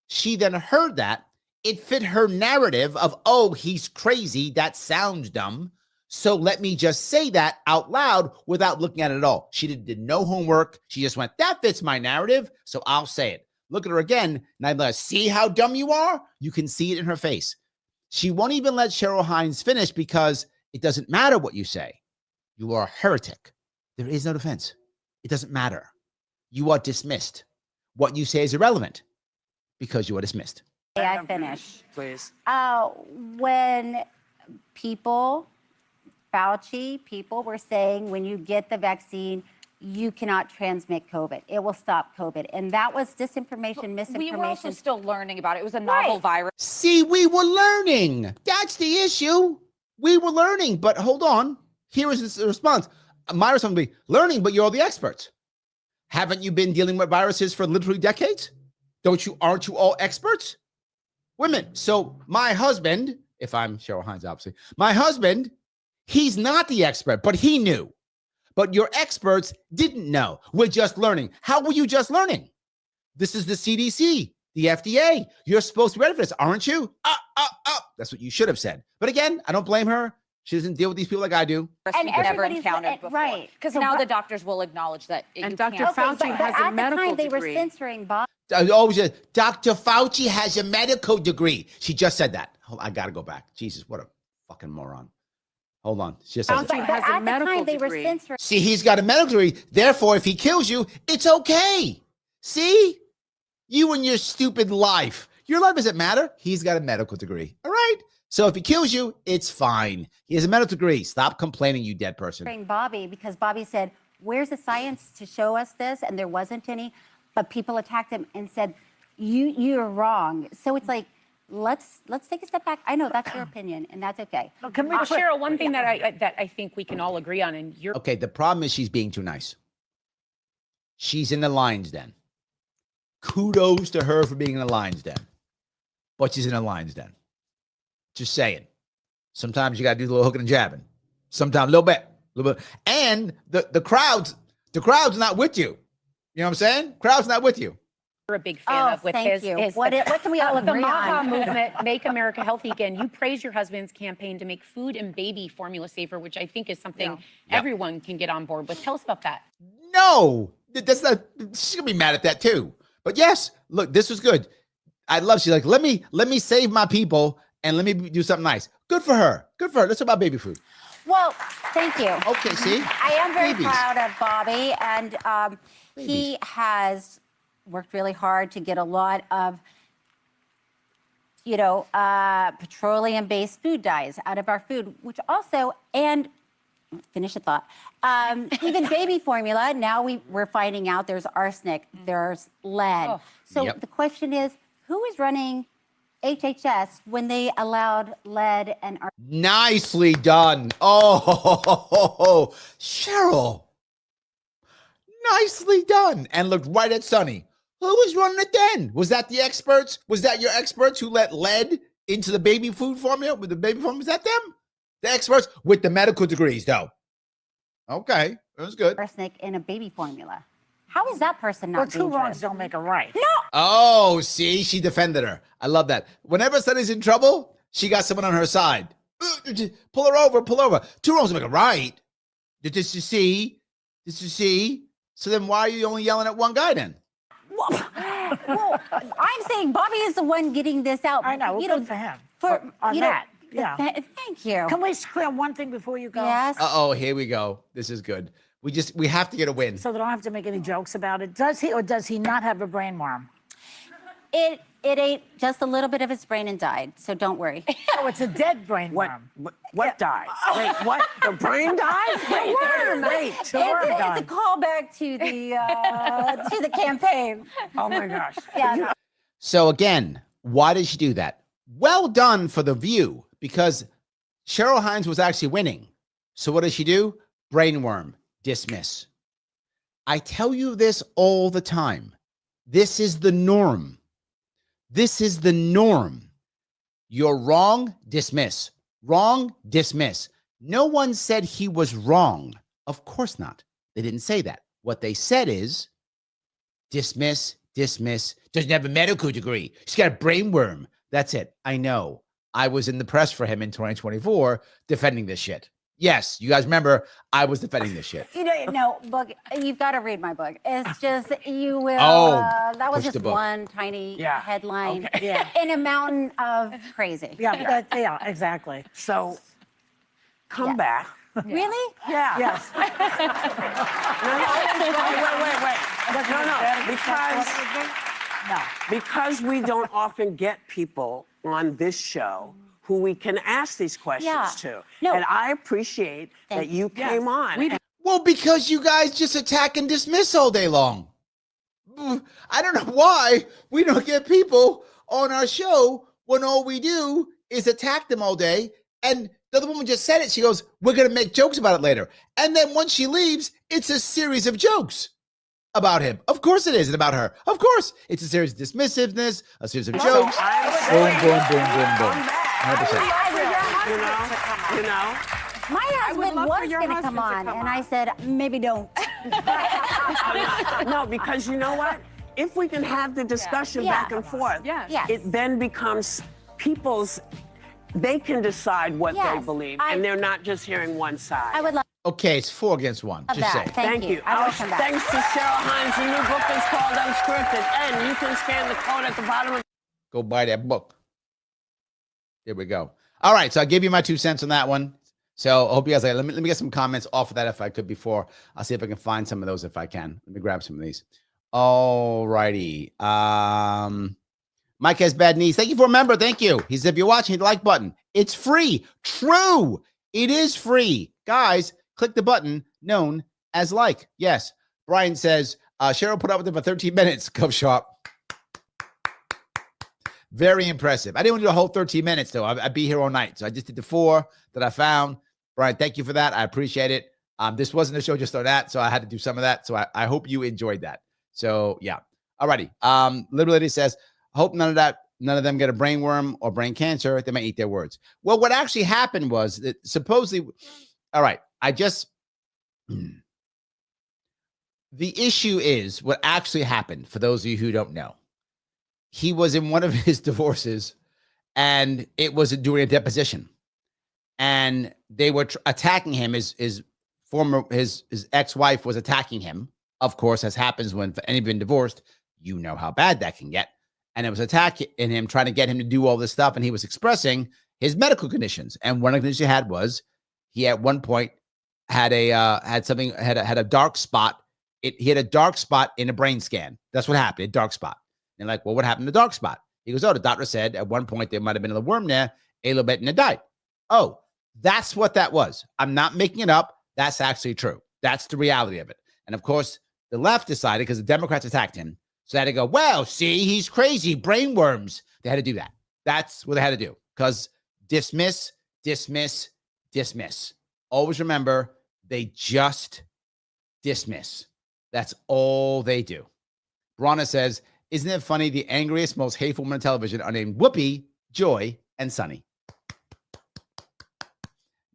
She then heard that. It fit her narrative of, oh, he's crazy. That sounds dumb. So let me just say that out loud without looking at it at all. She did no homework. She just went, that fits my narrative, so I'll say it. Look at her again. Now, see how dumb you are? You can see it in her face. She won't even let Cheryl Hines finish because it doesn't matter what you say. You are a heretic. There is no defense. It doesn't matter. You are dismissed. What you say is irrelevant because you are dismissed. May I finish? Please. When Fauci people were saying when you get the vaccine, you cannot transmit COVID. It will stop COVID. And that was disinformation, misinformation. We were also still learning about it. It was a novel virus. See, we were learning. That's the issue. We were learning, but hold on. Here is the response. My response would be, learning, but you're all the experts. Haven't you been dealing with viruses for literally decades? Aren't you all experts? Women. So my husband, if I'm Cheryl Hines, obviously, my husband, he's not the expert, but he knew. But your experts didn't know. We're just learning. How were you just learning? This is the CDC, the FDA. You're supposed to be ready for this, aren't you? That's what you should have said. But again, I don't blame her. She doesn't deal with these people like I do. And You've never everybody's encountered before. right. Because now the doctors will acknowledge that. And you Dr. can't- Fauci has a medical at the time they degree. were censoring Bob. Always Dr. Fauci has a medical degree. She just said that. I got to go back. Jesus, what a fucking moron. Hold on. She just says Fauci it. has a at the medical time they were degree. censoring. See, he's got a medical degree. Therefore, if he kills you, it's okay. See? You and your stupid life. Your life doesn't matter. He's got a medical degree. All right? So if he kills you, it's fine. He has a medical degree. Stop complaining, you dead person. Bobby, because Bobby said, where's the science to show us this? And there wasn't any, but people attacked him and said, you're wrong. So it's like, let's take a step back. I know that's your opinion, and that's okay. Can we Cheryl, one thing that I think we can all agree on, and you're Okay, the problem is she's being too nice. She's in the lion's den. Kudos to her for being in the lion's den. But she's in the lion's den. Just saying. Sometimes you got to do a little hooking and jabbing. Sometimes a little bit. And the crowd's not with you. You know what I'm saying? Crowd's not with you. a big fan of with thank you. his What can we all the agree MAHA on? movement, Make America Healthy Again. You praise your husband's campaign to make food and baby formula safer, which I think is something everyone can get on board with. Tell us about that. No, that's not. She's gonna be mad at that too. But yes, look, this was good. I love. She's like, let me save my people and let me do something nice. Good for her. Good for her. Let's talk about baby food. Well, thank you. Okay, see, I am very Babies. proud of Bobby, and he has worked really hard to get a lot of, petroleum-based food dyes out of our food, which also, and finish the thought, even baby formula, now we're finding out there's arsenic, there's lead. Oh. So Yep. the question is, who is running HHS when they allowed lead and Nicely done. Oh, Cheryl. Nicely done. And looked right at Sonny. Who was running it then? Was that the experts? Was that your experts who let lead into the baby food formula? With the baby formula, was that them? The experts with the medical degrees, though. Okay, that was good. arsenic in a baby formula? How is that person not Well, two dangerous? wrongs don't make a right. Oh, see, she defended her. I love that. Whenever Sonny's in trouble, she got someone on her side. Pull her over, pull over. Two wrongs make a right. Did you see? Did you see? So then why are you only yelling at one guy then? Well, I'm saying Bobby is the one getting this out. I know. You Good for him. For on you that. Know, Yeah. Thank you. Can we clear one thing before you go? Yes. Uh-oh, here we go. This is good. We have to get a win. So they don't have to make any jokes about it. Does he or does he not have a brain worm? It ate just a little bit of his brain and died. So don't worry. Oh, it's a dead brain What? worm. What died? Wait, what? The brain died? Wait, wait. It's a callback to the campaign. Oh my gosh. Yeah. So again, why did she do that? Well done for The View, because Cheryl Hines was actually winning. So what did she do? Brainworm, dismiss. I tell you this all the time. This is the norm. This is the norm. You're wrong, dismiss. Wrong, dismiss. No one said he was wrong. Of course not. They didn't say that. What they said is dismiss, dismiss. Doesn't have a medical degree. She's got a brainworm. That's it. I know. I was in the press for him in 2024 defending this shit. Yes, you guys remember I was defending this shit. You know, no, book. You've got to read my book. It's just you will. Oh, that was push the just book. one tiny Yeah. headline Yeah. in a mountain of crazy. Yeah, yeah, exactly. So, come Yeah. back. Really? Yeah. Yes. Wait. No, because we don't often get people on this show who we can ask these questions Yeah. to. No. And I appreciate that Thank you came on. Well, because you guys just attack and dismiss all day long. I don't know why we don't get people on our show when all we do is attack them all day. And the other woman just said it. She goes, we're going to make jokes about it later. And then once she leaves, it's a series of jokes about him. Of course it is. And about her. Of course. It's a series of dismissiveness, a series of jokes. Boom, boom, boom, boom, boom. 100%. You know? My husband love for was your going to husband come to on, come and on. I said, maybe don't. No, because you know what? If we can have the discussion Yeah. back and forth, Yes. Yes. it then becomes people's, they can decide what they Yes. believe, I- and they're not just hearing one side. I would love Okay, it's 4 against 1. Just that. say. Thank you. I will come back. Thanks to Cheryl Hines. The new book is called Unscripted, and you can scan the code at the bottom of Go buy that book. There we go. All right, so I gave you my 2 cents on that one. So I hope you guys like it. Let me get some comments off of that if I could before. I'll see if I can find some of those if I can. Let me grab some of these. All righty. Mike has bad knees. Thank you for a member. Thank you. He said, if you're watching, hit the like button. It's free. True. It is free. Guys, click the button known as like. Yes. Brian says, Cheryl put up with it for 13 minutes. Go Sharpe. Very impressive. I didn't want to do the whole 13 minutes, though. I'd be here all night. So I just did the 4 that I found. Brian, thank you for that. I appreciate it. This wasn't a show just on that, so I had to do some of that. So I hope you enjoyed that. So, yeah. All righty. Little Lady says, hope none of them get a brain worm or brain cancer. They might eat their words. Well, what actually happened was that supposedly, all right, the issue is what actually happened, for those of you who don't know. He was in one of his divorces, and it was during a deposition, and they were attacking him. His ex-wife was attacking him, of course, as happens when anybody's been divorced. You know how bad that can get. And it was attacking him, trying to get him to do all this stuff, and he was expressing his medical conditions. And one of the conditions he had was he at one point had a dark spot. He had a dark spot in a brain scan. That's what happened. A dark spot. And like, well, what happened to the dark spot? He goes, oh, the doctor said at one point there might have been a little worm there, a little bit, and it died. Oh, that's what that was. I'm not making it up. That's actually true. That's the reality of it. And of course, the left decided, because the Democrats attacked him, So they had to go, well, see, he's crazy, brainworms. They had to do that. That's what they had to do, because dismiss, dismiss, dismiss. Always remember, they just dismiss. That's all they do. Brana says, isn't it funny? The angriest, most hateful women on television are named Whoopi, Joy, and Sunny.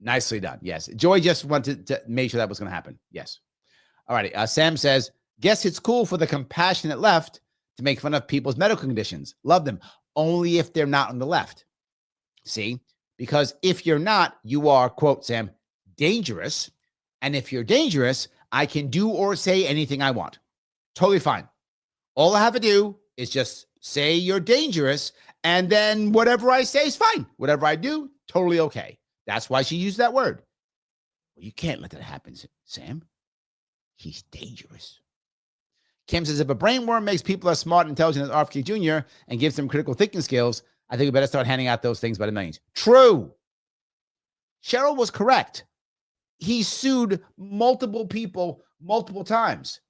Nicely done. Yes. Joy just wanted to make sure that was going to happen. Yes. All righty. Sam says, guess it's cool for the compassionate left to make fun of people's medical conditions. Love them. Only if they're not on the left. See? Because if you're not, you are, quote, Sam, dangerous. And if you're dangerous, I can do or say anything I want. Totally fine. All I have to do is just say you're dangerous, and then whatever I say is fine. Whatever I do, totally okay. That's why she used that word. Well, you can't let that happen, Sam. He's dangerous. Kim says, if a brainworm makes people as smart and intelligent as RFK Jr. and gives them critical thinking skills, I think we better start handing out those things by the millions. True. Cheryl was correct. He sued multiple people multiple times.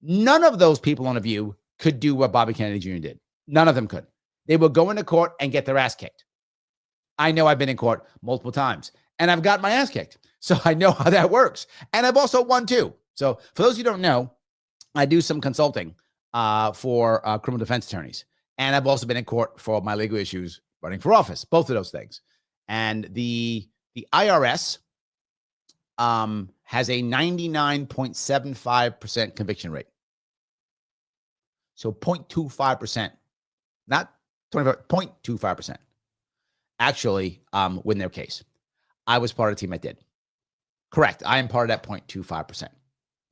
None of those people on The View could do what Bobby Kennedy Jr. did. None of them could. They would go into court and get their ass kicked. I know I've been in court multiple times, and I've got my ass kicked. So I know how that works. And I've also won too. So for those who don't know, I do some consulting for criminal defense attorneys. And I've also been in court for my legal issues running for office, both of those things. And the IRS has a 99.75% conviction rate. So 0.25%, not 25, 0.25% actually win their case. I was part of the team that did. Correct. I am part of that 0.25%.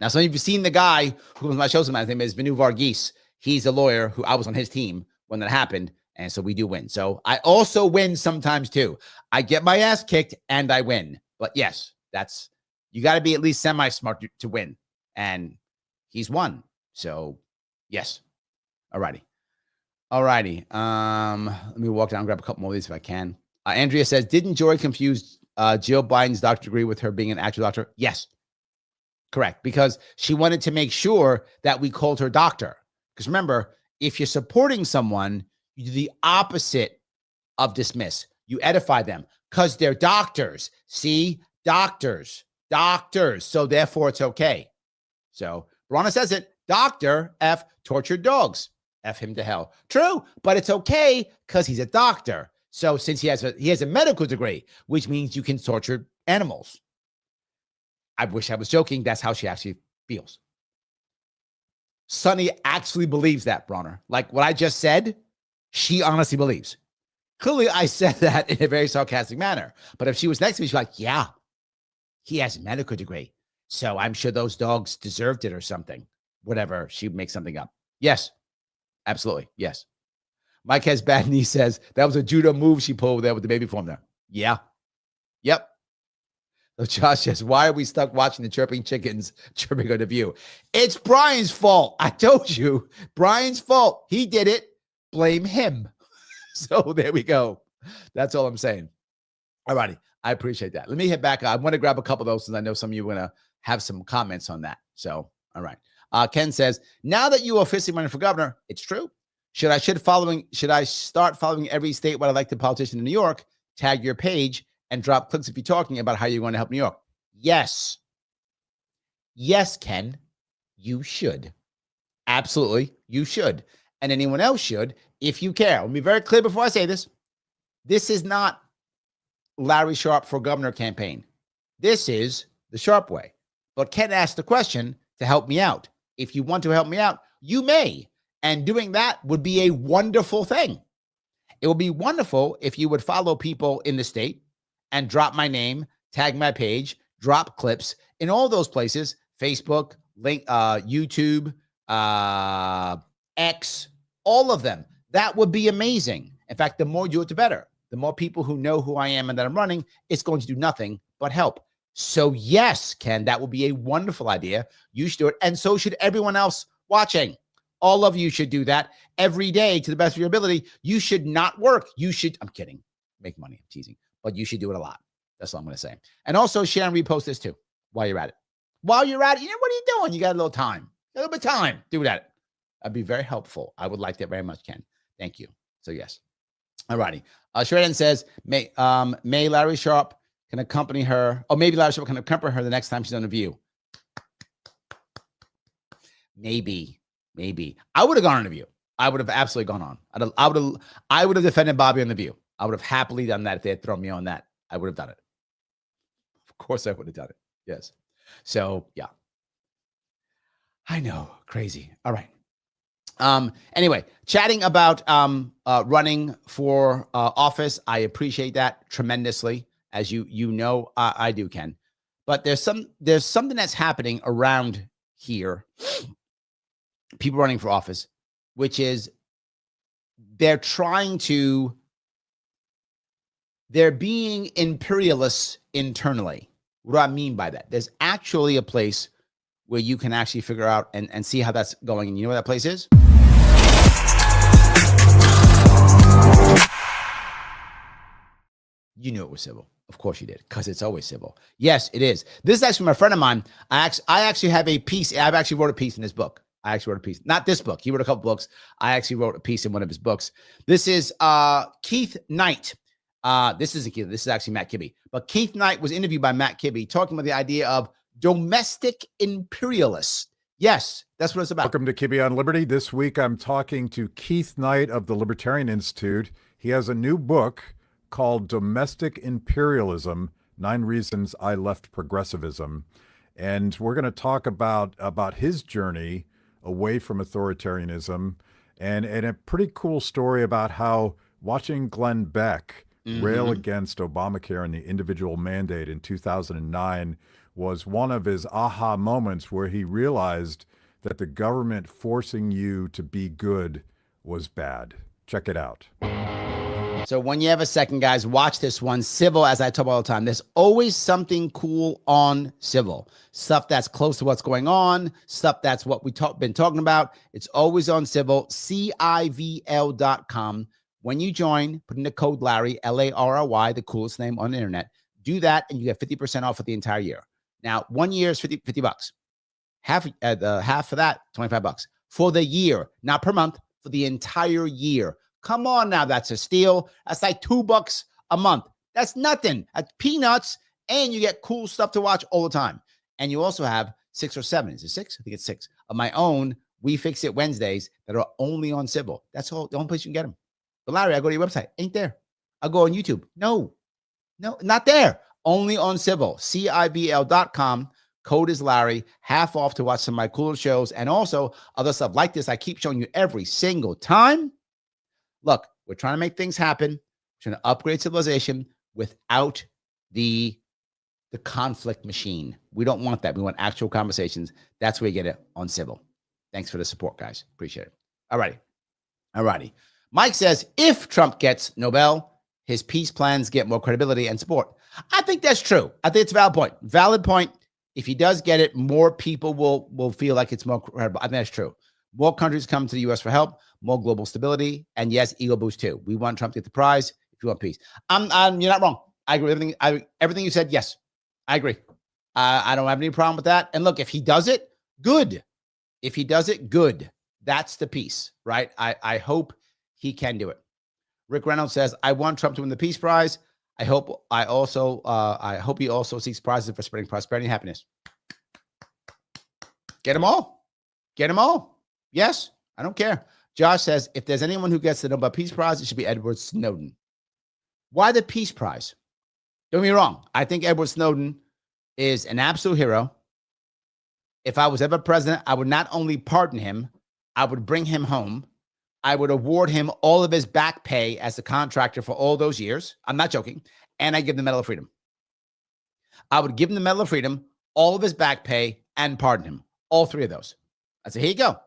Now, some of you have seen the guy who was my show sometimes. His name is Vinu Varghese. He's a lawyer who I was on his team when that happened. And so we do win. So I also win sometimes too. I get my ass kicked and I win. But yes, you got to be at least semi-smart to win. And he's won. So yes. All righty. Let me walk down and grab a couple more of these if I can. Andrea says, didn't Joy confuse Jill Biden's doctor degree with her being an actual doctor? Yes. Correct. Because she wanted to make sure that we called her doctor. Because remember, if you're supporting someone, you do the opposite of dismiss. You edify them because they're doctors. See? Doctors. So therefore it's okay. So Ronna says it. Dr. F tortured dogs. F him to hell. True, but it's okay because he's a doctor. So since he has a medical degree, which means you can torture animals. I wish I was joking. That's how she actually feels. Sunny actually believes that, Bronner. Like what I just said, she honestly believes. Clearly, I said that in a very sarcastic manner. But if she was next to me, she'd be like, yeah, he has a medical degree. So I'm sure those dogs deserved it or something. Whatever. She'd make something up. Yes. Absolutely. Yes. Mike has bad knee says that was a judo move she pulled there with the baby form there. Yeah. Yep. So Josh says, why are we stuck watching the chirping chickens chirping on The View? It's Brian's fault. I told you. Brian's fault. He did it. Blame him. So there we go. That's all I'm saying. All righty. I appreciate that. Let me hit back. I want to grab a couple of those since I know some of you are going to have some comments on that. So, all right. Ken says, now that you are officially running for governor, it's true. Should I start following every statewide elected politician in New York, tag your page, and drop clips if you're talking about how you're going to help New York? Yes. Yes, Ken, you should. Absolutely, you should. And anyone else should if you care. Let me be very clear before I say this. This is not Larry Sharpe for governor campaign. This is the Sharpe way. But Ken asked the question to help me out. If you want to help me out, you may. And doing that would be a wonderful thing. It would be wonderful if you would follow people in the state and drop my name, tag my page, drop clips in all those places, Facebook, link, YouTube, X, all of them. That would be amazing. In fact, the more you do it, the better. The more people who know who I am and that I'm running, it's going to do nothing but help. So yes, Ken, that would be a wonderful idea. You should do it. And so should everyone else watching. All of you should do that every day to the best of your ability. You should not work. You should, I'm kidding, make money, I'm teasing, but you should do it a lot. That's all I'm going to say. And also share and repost this too while you're at it. While you're at it, what are you doing? You got a little time, a little bit of time. Do that. That'd be very helpful. I would like that very much, Ken. Thank you. So yes. All righty. Sheridan says, may Larry Sharpe can accompany her. Oh, maybe Larry Sharpe can accompany her the next time she's on The View. Maybe. I would have gone on The View. I would have absolutely gone on. I would have defended Bobby on The View. I would have happily done that if they had thrown me on that. I would have done it. Of course, I would have done it. Yes. So yeah. I know, crazy. All right. Anyway, chatting about running for office. I appreciate that tremendously, as you know I do, Ken. But there's something that's happening around here. People running for office, which is they're being imperialists internally. What do I mean by that? There's actually a place where you can actually figure out and see how that's going. And you know what that place is? You knew it was civil. Of course you did, because it's always civil. Yes, it is. This is actually my friend of mine. I actually have a piece. I've actually wrote a piece in his book. I actually wrote a piece. Not this book. He wrote a couple books. I actually wrote a piece in one of his books. This is Keith Knight. This isn't Keith. This is actually Matt Kibbe. But Keith Knight was interviewed by Matt Kibbe talking about the idea of domestic imperialists. Yes, that's what it's about. Welcome to Kibbe on Liberty. This week I'm talking to Keith Knight of the Libertarian Institute. He has a new book called Domestic Imperialism, 9 Reasons I Left Progressivism. And we're going to talk about his journey away from authoritarianism and a pretty cool story about how watching Glenn Beck rail against Obamacare and the individual mandate in 2009 was one of his aha moments where he realized that the government forcing you to be good was bad. Check it out. So when you have a second, guys, watch this one. Civil, as I talk all the time, there's always something cool on civil. Stuff that's close to what's going on, stuff that's what we've been talking about. It's always on civil, CIVL.com. When you join, put in the code Larry, Larry, the coolest name on the internet. Do that, and you get 50% off for the entire year. Now, 1 year is 50 bucks. Half for that, $25 for the year, not per month, for the entire year. Come on now, that's a steal. That's like $2 a month. That's nothing. That's peanuts, and you get cool stuff to watch all the time. And you also have 6 or 7. Is it 6? I think it's 6 of my own We Fix It Wednesdays that are only on civil. That's all. The only place you can get them. But Larry, I go to your website. Ain't there. I'll go on YouTube. No, not there. Only on civil. CIVL.com. Code is Larry. Half off to watch some of my cool shows and also other stuff like this I keep showing you every single time. Look, we're trying to make things happen. We're trying to upgrade civilization without the conflict machine. We don't want that. We want actual conversations. That's where you get it on civil. Thanks for the support, guys. Appreciate it. All righty. Mike says, if Trump gets Nobel, his peace plans get more credibility and support. I think that's true. I think it's a valid point. Valid point. If he does get it, more people will feel like it's more credible. I think that's true. More countries come to the U.S. for help, more global stability, and yes, ego boost too. We want Trump to get the prize if you want peace. You're not wrong. I agree with everything you said. Yes, I agree. I don't have any problem with that. And look, if he does it, good. If he does it, good. That's the peace, right? I hope he can do it. Rick Reynolds says, I want Trump to win the Peace Prize. I hope he also seeks prizes for spreading prosperity and happiness. Get them all. Yes, I don't care. Josh says, if there's anyone who gets the Nobel Peace Prize, it should be Edward Snowden. Why the Peace Prize? Don't get me wrong. I think Edward Snowden is an absolute hero. If I was ever president, I would not only pardon him, I would bring him home. I would award him all of his back pay as a contractor for all those years. I'm not joking. And I give him the Medal of Freedom. I would give him the Medal of Freedom, all of his back pay, and pardon him. All 3 of those. I say, here you go.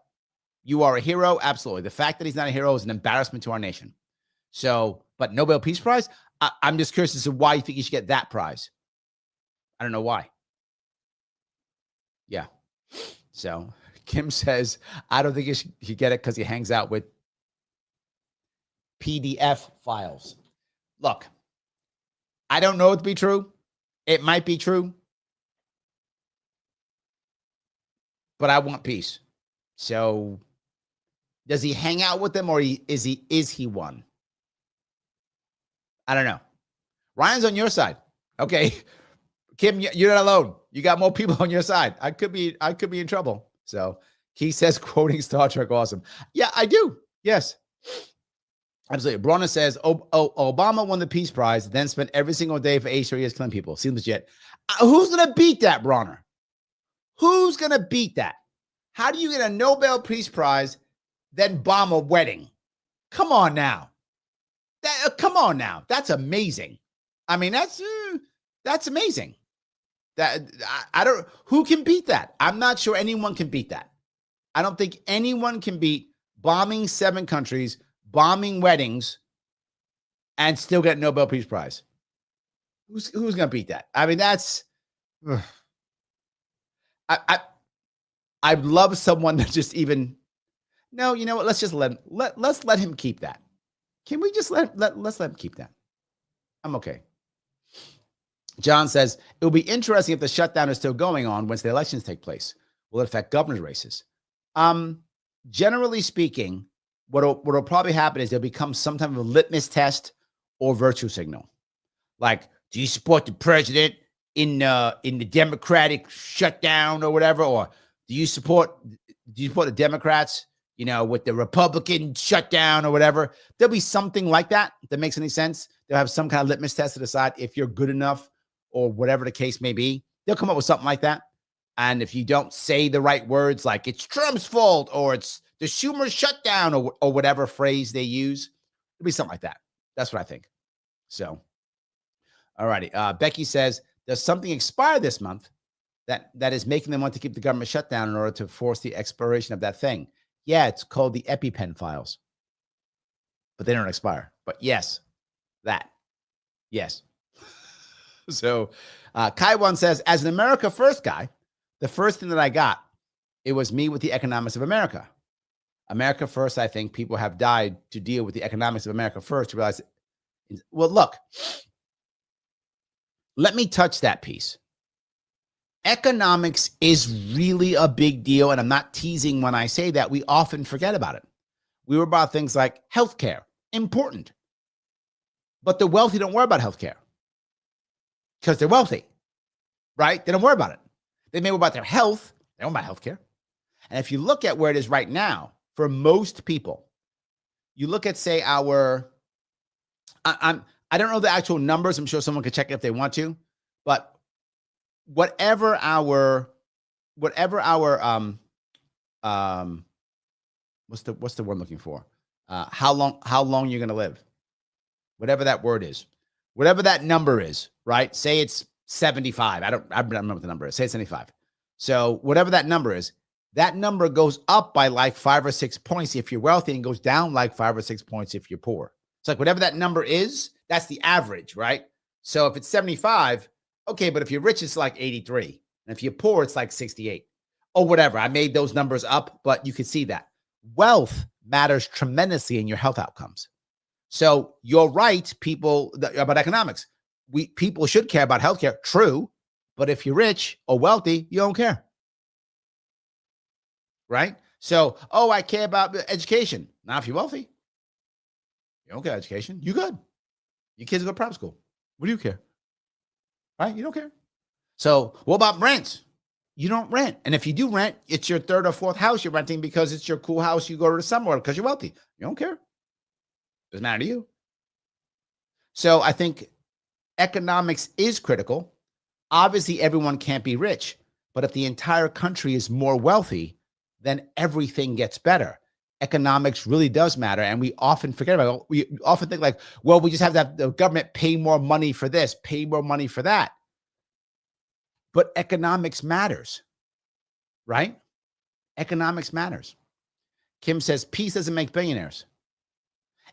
You are a hero. Absolutely. The fact that he's not a hero is an embarrassment to our nation. So, but Nobel Peace Prize, I'm just curious as to why you think he should get that prize. I don't know why. Yeah. So Kim says, I don't think he should get it because he hangs out with PDF files. Look, I don't know it to be true. It might be true. But I want peace. So Does he hang out with them, or is he one? I don't know. Ryan's on your side. Okay. Kim, you're not alone. You got more people on your side. I could be in trouble. So he says, quoting Star Trek, awesome. Yeah, I do. Yes. Absolutely. Bronner says, Obama won the Peace Prize, then spent every single day for 8 years killing people. Seems legit. Who's going to beat that, Bronner? Who's going to beat that? How do you get a Nobel Peace Prize, then bomb a wedding? Come on now. Come on now. That's amazing. I mean, that's amazing. I don't. Who can beat that? I'm not sure anyone can beat that. I don't think anyone can beat bombing 7 countries, bombing weddings, and still get Nobel Peace Prize. Who's going to beat that? I mean, that's. I'd love someone that just even. No, you know what? Let's just let's let him keep that. Can we just let's let him keep that? I'm okay. John says, it will be interesting if the shutdown is still going on once the elections take place. Will it affect governor's races? Generally speaking, what'll probably happen is there'll become some type of a litmus test or virtue signal. Like, do you support the president in the Democratic shutdown or whatever? Or do you support the Democrats, with the Republican shutdown or whatever? There'll be something like that makes any sense. They'll have some kind of litmus test to decide if you're good enough or whatever the case may be. They'll come up with something like that. And if you don't say the right words, like it's Trump's fault or it's the Schumer shutdown or whatever phrase they use, it'll be something like that. That's what I think. So, all righty. Becky says, does something expire this month that is making them want to keep the government shut down in order to force the expiration of that thing? Yeah, it's called the EpiPen files. But they don't expire. But yes, that. Yes. So Kaiwan says, as an America First guy, the first thing that I got, it was me with the economics of America. America First, I think people have died to deal with the economics of America First to realize, well, look, let me touch that piece. Economics is really a big deal, and I'm not teasing when I say that. We often forget about it. We worry about things like healthcare, important. But the wealthy don't worry about healthcare because they're wealthy, right? They don't worry about it. They may worry about their health. They don't worry about healthcare. And if you look at where it is right now, for most people, you look at, say, I don't know the actual numbers. I'm sure someone could check it if they want to, but whatever our what's the word I'm looking for? How long you're going to live? Whatever that word is, whatever that number is, right? Say it's 75. I don't remember what the number is. Say it's 75. So whatever that number is, that number goes up by like 5 or 6 points if you're wealthy and goes down like 5 or 6 points if you're poor. It's like whatever that number is, that's the average, right? So if it's 75, okay, but if you're rich, it's like 83. And if you're poor, it's like 68 or whatever. I made those numbers up, but you can see that. Wealth matters tremendously in your health outcomes. So you're right, people, about economics. People should care about healthcare, true. But if you're rich or wealthy, you don't care. Right? So, I care about education. Now, if you're wealthy, you don't care about education. You good. Your kids go to private school. What do you care? Right? You don't care. So what about rent? You don't rent. And if you do rent, it's your 3rd or 4th house you're renting because it's your cool house you go to somewhere because you're wealthy. You don't care. Doesn't matter to you. So I think economics is critical. Obviously, everyone can't be rich. But if the entire country is more wealthy, then everything gets better. Economics really does matter. And we often forget about it. We often think like, well, we just have to have the government pay more money for this, pay more money for that. But economics matters, right? Economics matters. Kim says, peace doesn't make billionaires.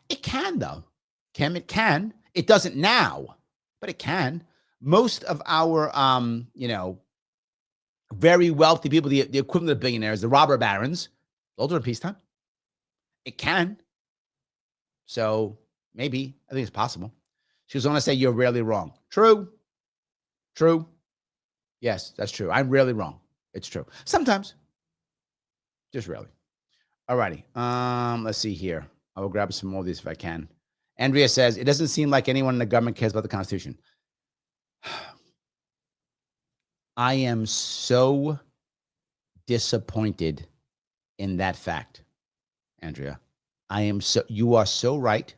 It can, though. Kim, it can. It doesn't now, but it can. Most of our, very wealthy people, the equivalent of billionaires, the robber barons, those are in peacetime. It can. So maybe, I think it's possible. She was going to say, you're rarely wrong. True. True. Yes, that's true. I'm rarely wrong. It's true. Sometimes. Just rarely. All righty. Let's see here. I will grab some more of these if I can. Andrea says, it doesn't seem like anyone in the government cares about the Constitution. I am so disappointed in that fact, Andrea. You are so right.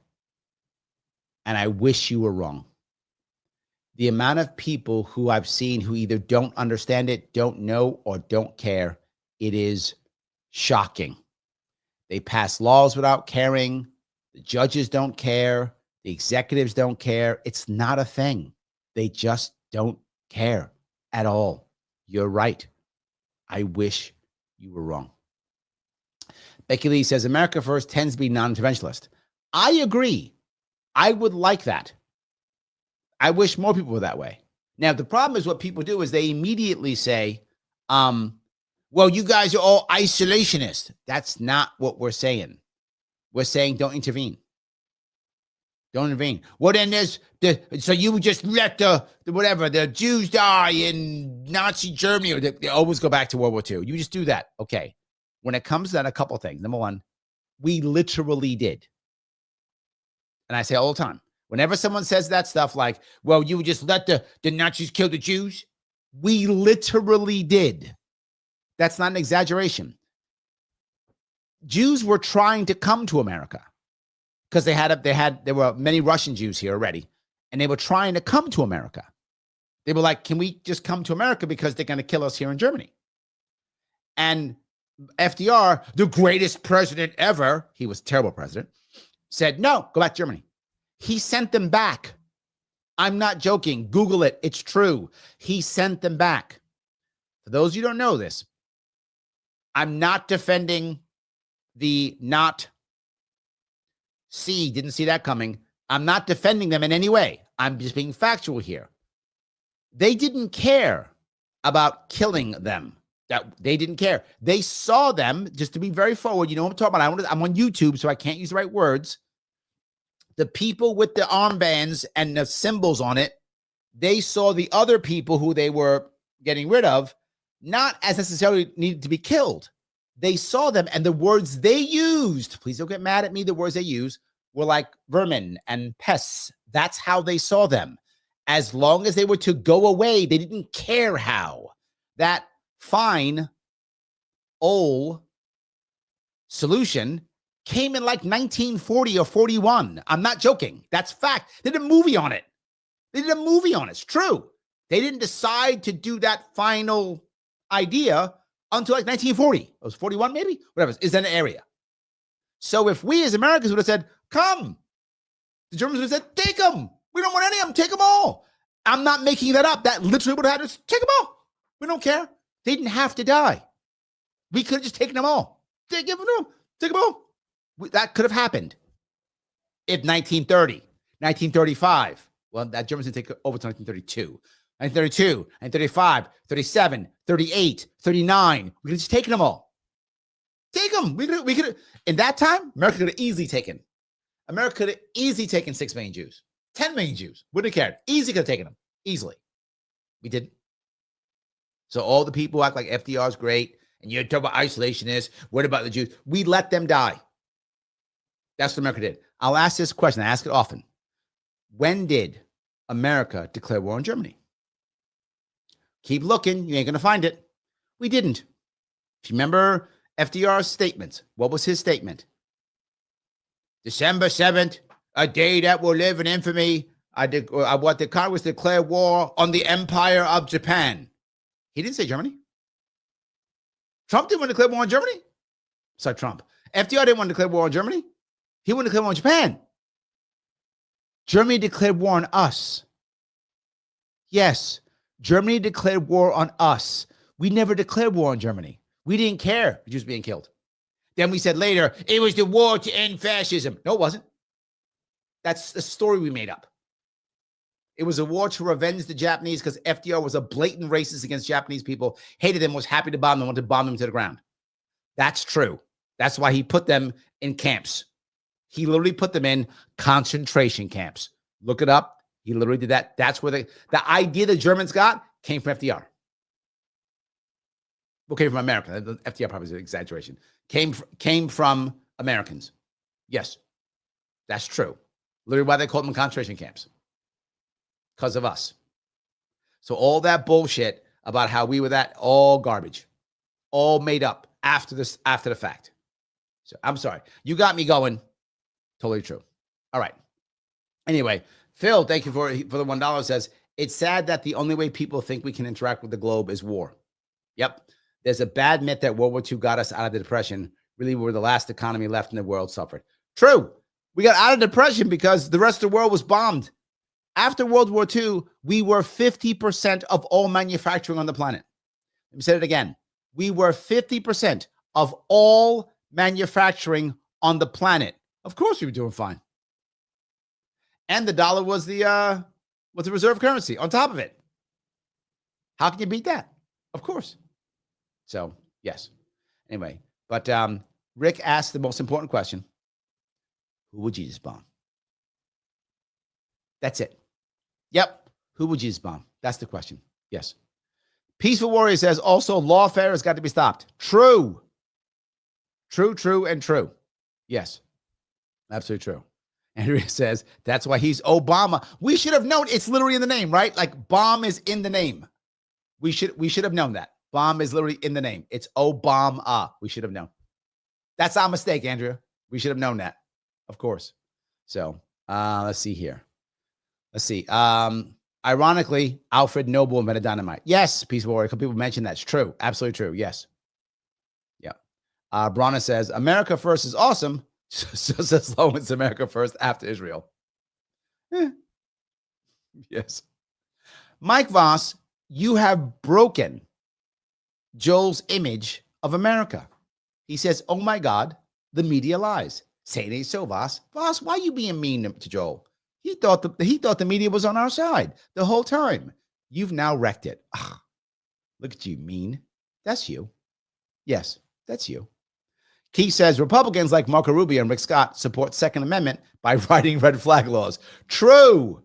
And I wish you were wrong. The amount of people who I've seen who either don't understand it, don't know, or don't care, it is shocking. They pass laws without caring. The judges don't care. The executives don't care. It's not a thing. They just don't care at all. You're right. I wish you were wrong. Becky Lee says, America First tends to be non-interventionist. I agree. I would like that. I wish more people were that way. Now, the problem is what people do is they immediately say, well, you guys are all isolationists. That's not what we're saying. We're saying don't intervene. Don't intervene. Well, then so you just let the Jews die in Nazi Germany, or they always go back to World War II. You just do that. Okay. When it comes to that, a couple of things. Number one, we literally did. And I say all the time, whenever someone says that stuff like, well, you would just let the Nazis kill the Jews, we literally did. That's not an exaggeration. Jews were trying to come to America because there were many Russian Jews here already, and they were trying to come to America. They were like, can we just come to America because they're going to kill us here in Germany? And FDR, the greatest president ever, he was a terrible president, said, no, go back to Germany. He sent them back. I'm not joking. Google it. It's true. He sent them back. For those of you who don't know this, I'm not defending the not see, didn't see that coming. I'm not defending them in any way. I'm just being factual here. They didn't care about killing them. They didn't care. They saw them, just to be very forward, you know what I'm talking about. I'm on YouTube, so I can't use the right words. The people with the armbands and the symbols on it, they saw the other people who they were getting rid of, not as necessarily needed to be killed. They saw them, and the words they used, please don't get mad at me, the words they used were like vermin and pests. That's how they saw them. As long as they were to go away, they didn't care how. That fine old solution came in like 1940 or 41. I'm not joking. That's fact. They did a movie on it. It's true. They didn't decide to do that final idea until like 1940. It was 41 maybe? Whatever. Is that an area? So if we as Americans would have said, come, the Germans would have said, take them. We don't want any of them. Take them all. I'm not making that up. That literally would have had to take them all. We don't care. They didn't have to die. We could have just taken them all. Take them all. That could have happened if 1930, 1935. Well, that Germans didn't take over to 1932. 1932, 1935, 37, 38, 39. We could have just taken them all. Take them. We could have, in that time, America could have easily taken 6 million Jews, 10 million Jews. Wouldn't have cared. Easily could have taken them. Easily. We didn't. So all the people act like FDR is great, and you're talking about isolationists. What about the Jews? We let them die. That's what America did. I'll ask this question. I ask it often. When did America declare war on Germany? Keep looking. You ain't going to find it. We didn't. If you remember FDR's statements, what was his statement? December 7th, a day that will live in infamy. I want the Congress to declare war on the Empire of Japan. He didn't say Germany. Trump didn't want to declare war on Germany. Sorry, Trump. FDR didn't want to declare war on Germany. He wanted to declare war on Japan. Germany declared war on us. Yes, Germany declared war on us. We never declared war on Germany. We didn't care Jews being killed. Then we said later, it was the war to end fascism. No, it wasn't. That's the story we made up. It was a war to revenge the Japanese because FDR was a blatant racist against Japanese people, hated them, was happy to bomb them, wanted to bomb them to the ground. That's true. That's why he put them in camps. He literally put them in concentration camps. Look it up. He literally did that. That's where the idea the Germans got came from FDR. Well, came from America. The FDR probably is an exaggeration. Came from Americans. Yes, that's true. Literally why they called them concentration camps. Because of us. So all that bullshit about how we were that, all garbage. All made up after the fact. So I'm sorry. You got me going. Totally true. All right. Anyway, Phil, thank you for the $1 says, it's sad that the only way people think we can interact with the globe is war. Yep. There's a bad myth that World War II got us out of the depression. Really, we're the last economy left in the world suffered. True. We got out of depression because the rest of the world was bombed. After World War II, we were 50% of all manufacturing on the planet. Let me say it again. We were 50% of all manufacturing on the planet. Of course, we were doing fine. And the dollar was the reserve currency on top of it. How can you beat that? Of course. So, yes. Anyway, but Rick asked the most important question. Who would Jesus bomb? That's it. Yep. Who would Jesus bomb? That's the question. Yes. Peaceful Warrior says, also, lawfare has got to be stopped. True. True, and true. Yes. Absolutely true. Andrea says, that's why he's Obama. We should have known. It's literally in the name, right? Like, bomb is in the name. We should have known that. Bomb is literally in the name. It's Obama. We should have known. That's our mistake, Andrea. We should have known that. Of course. So, let's see here. Let's see. Ironically, Alfred Noble invented dynamite. Yes, Peaceful Warrior. A couple people mentioned that's true. Absolutely true. Yes. Yeah. Brana says, America first is awesome. So says Sloan's America first after Israel. Yes. Mike Voss, you have broken Joel's image of America. He says, oh my God, the media lies. Say it ain't so, Voss. Voss, why are you being mean to Joel? He thought the media was on our side the whole time. You've now wrecked it. Ugh, look at you, mean. That's you. Yes, that's you. Keith says, Republicans like Marco Rubio and Rick Scott support Second Amendment by writing red flag laws. True.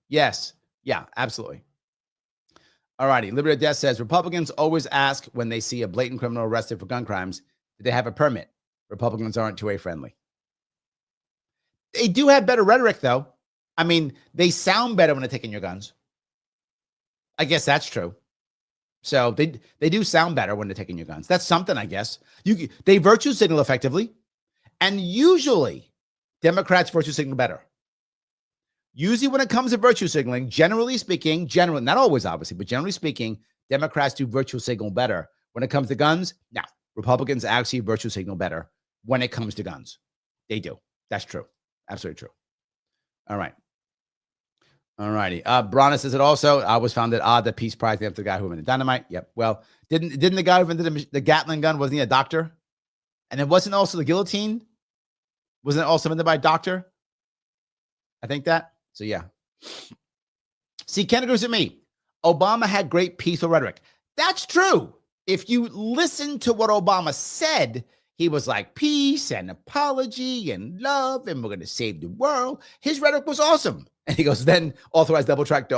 Yes. Yeah, absolutely. All righty. Liberty of Death says, Republicans always ask when they see a blatant criminal arrested for gun crimes, do they have a permit? Republicans aren't 2A friendly. They do have better rhetoric, though. I mean, they sound better when they're taking your guns. I guess that's true. So they do sound better when they're taking your guns. That's something, I guess. They virtue signal effectively. And usually, Democrats virtue signal better. Usually when it comes to virtue signaling, generally speaking, not always, obviously, but generally speaking, Democrats do virtue signal better. When it comes to guns, no. Republicans actually virtue signal better when it comes to guns. They do. That's true. Absolutely true. All right. All righty. Brana says it also. I always found it odd that Peace Prize named the guy who invented dynamite. Yep. Well, didn't the guy who invented the Gatling gun, wasn't he a doctor? And it wasn't also the guillotine? Wasn't it also invented by a doctor? I think that. So, yeah. See, Ken agrees with me. Obama had great peaceful rhetoric. That's true. If you listen to what Obama said, he was like peace and apology and love, and we're going to save the world. His rhetoric was awesome. And he goes, then authorize double tap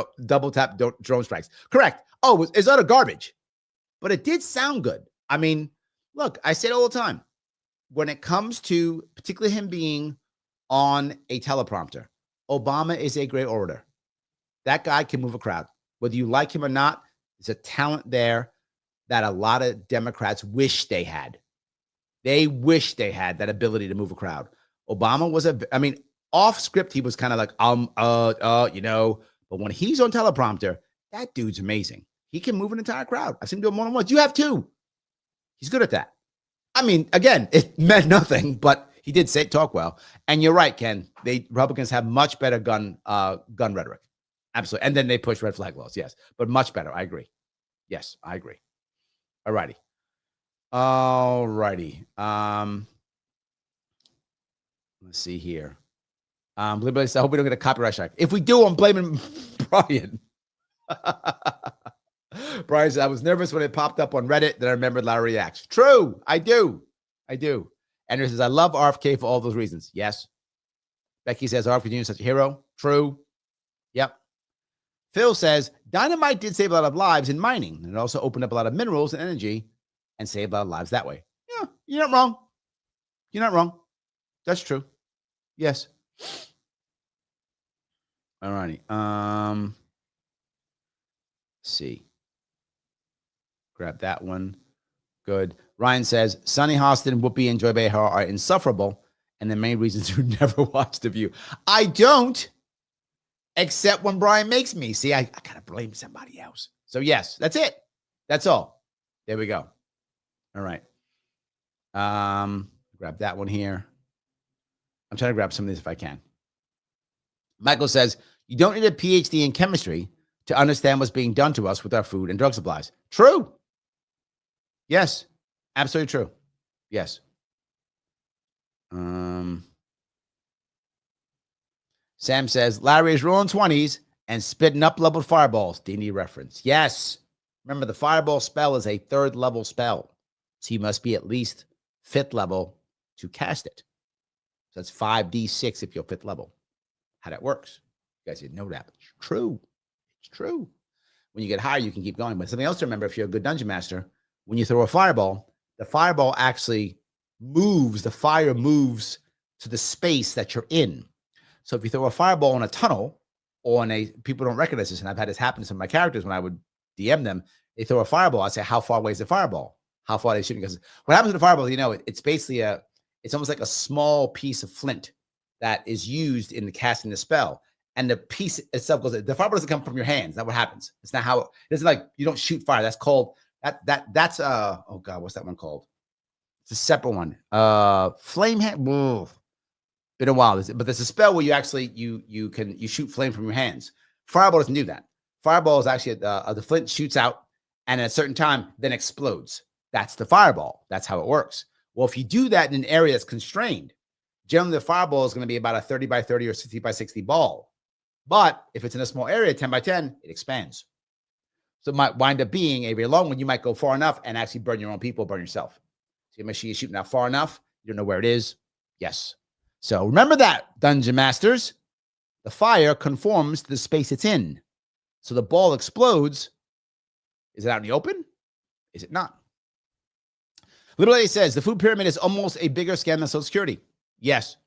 drone strikes. Correct. Oh, it's utter garbage. But it did sound good. I mean, look, I say it all the time. When it comes to particularly him being on a teleprompter, Obama is a great orator. That guy can move a crowd. Whether you like him or not, there's a talent there that a lot of Democrats wish they had. They wish they had that ability to move a crowd. Obama was off script, he was kind of like, but when he's on teleprompter, that dude's amazing. He can move an entire crowd. I've seen him do it more than once. You have too. He's good at that. I mean, again, it meant nothing, but he did talk well. And you're right, Ken. Republicans have much better gun rhetoric. Absolutely. And then they push red flag laws. Yes, but much better. I agree. Yes, I agree. All righty. All righty. Let's see here. I hope we don't get a copyright strike. If we do, I'm blaming Brian. Brian said, I was nervous when it popped up on Reddit. Then I remembered Larry reacts. True. I do. Andrew says, I love RFK for all those reasons. Yes. Becky says, RFK Jr. is such a hero. True. Yep. Phil says, Dynamite did save a lot of lives in mining, and it also opened up a lot of minerals and energy and saved a lot of lives that way. Yeah, you're not wrong. You're not wrong. That's true. Yes. All righty. See. Grab that one. Good. Ryan says, Sonny Hostin, Whoopi, and Joy Behar are insufferable, and the main reasons you never watch The View. I don't, except when Brian makes me. See, I got to blame somebody else. So, yes, that's it. That's all. There we go. All right. Grab that one here. I'm trying to grab some of these if I can. Michael says, you don't need a PhD in chemistry to understand what's being done to us with our food and drug supplies. True. Yes. Absolutely true. Yes. Sam says, Larry is rolling 20s and spitting up leveled fireballs. D&D reference. Yes. Remember, the fireball spell is a 3rd level spell. So you must be at least 5th level to cast it. So that's 5d6 if you're 5th level. How that works. You guys didn't know that. It's true. It's true. When you get higher, you can keep going. But something else to remember, if you're a good dungeon master, when you throw a fireball, the fireball actually moves. The fire moves to the space that you're in. So if you throw a fireball in a tunnel or in a, people don't recognize this, and I've had this happen to some of my characters when I would DM them, they throw a fireball. I say, how far away is the fireball? How far are they shooting? Because what happens with the fireball, it's basically it's almost like a small piece of flint that is used in the casting the spell. And the piece itself goes, the fireball doesn't come from your hands. That's what happens. It's not how, it's like, you don't shoot fire. That's called, that's oh God, what's that one called? It's a separate one. Flame hand. Whoa. Been a while, but there's a spell where you actually you shoot flame from your hands. Fireball doesn't do that. Fireball is actually the flint shoots out and at a certain time then explodes. That's the fireball. That's how it works. Well, if you do that in an area that's constrained, generally the fireball is going to be about a 30 by 30 or 60 by 60 ball. But if it's in a small area, 10 by 10, it expands. So it might wind up being a very long one. You might go far enough and actually burn your own people, burn yourself. So you make sure you're shooting out far enough. You don't know where it is. Yes. So remember that, Dungeon Masters. The fire conforms to the space it's in. So the ball explodes. Is it out in the open? Is it not? Little A says, the food pyramid is almost a bigger scam than Social Security. Yes.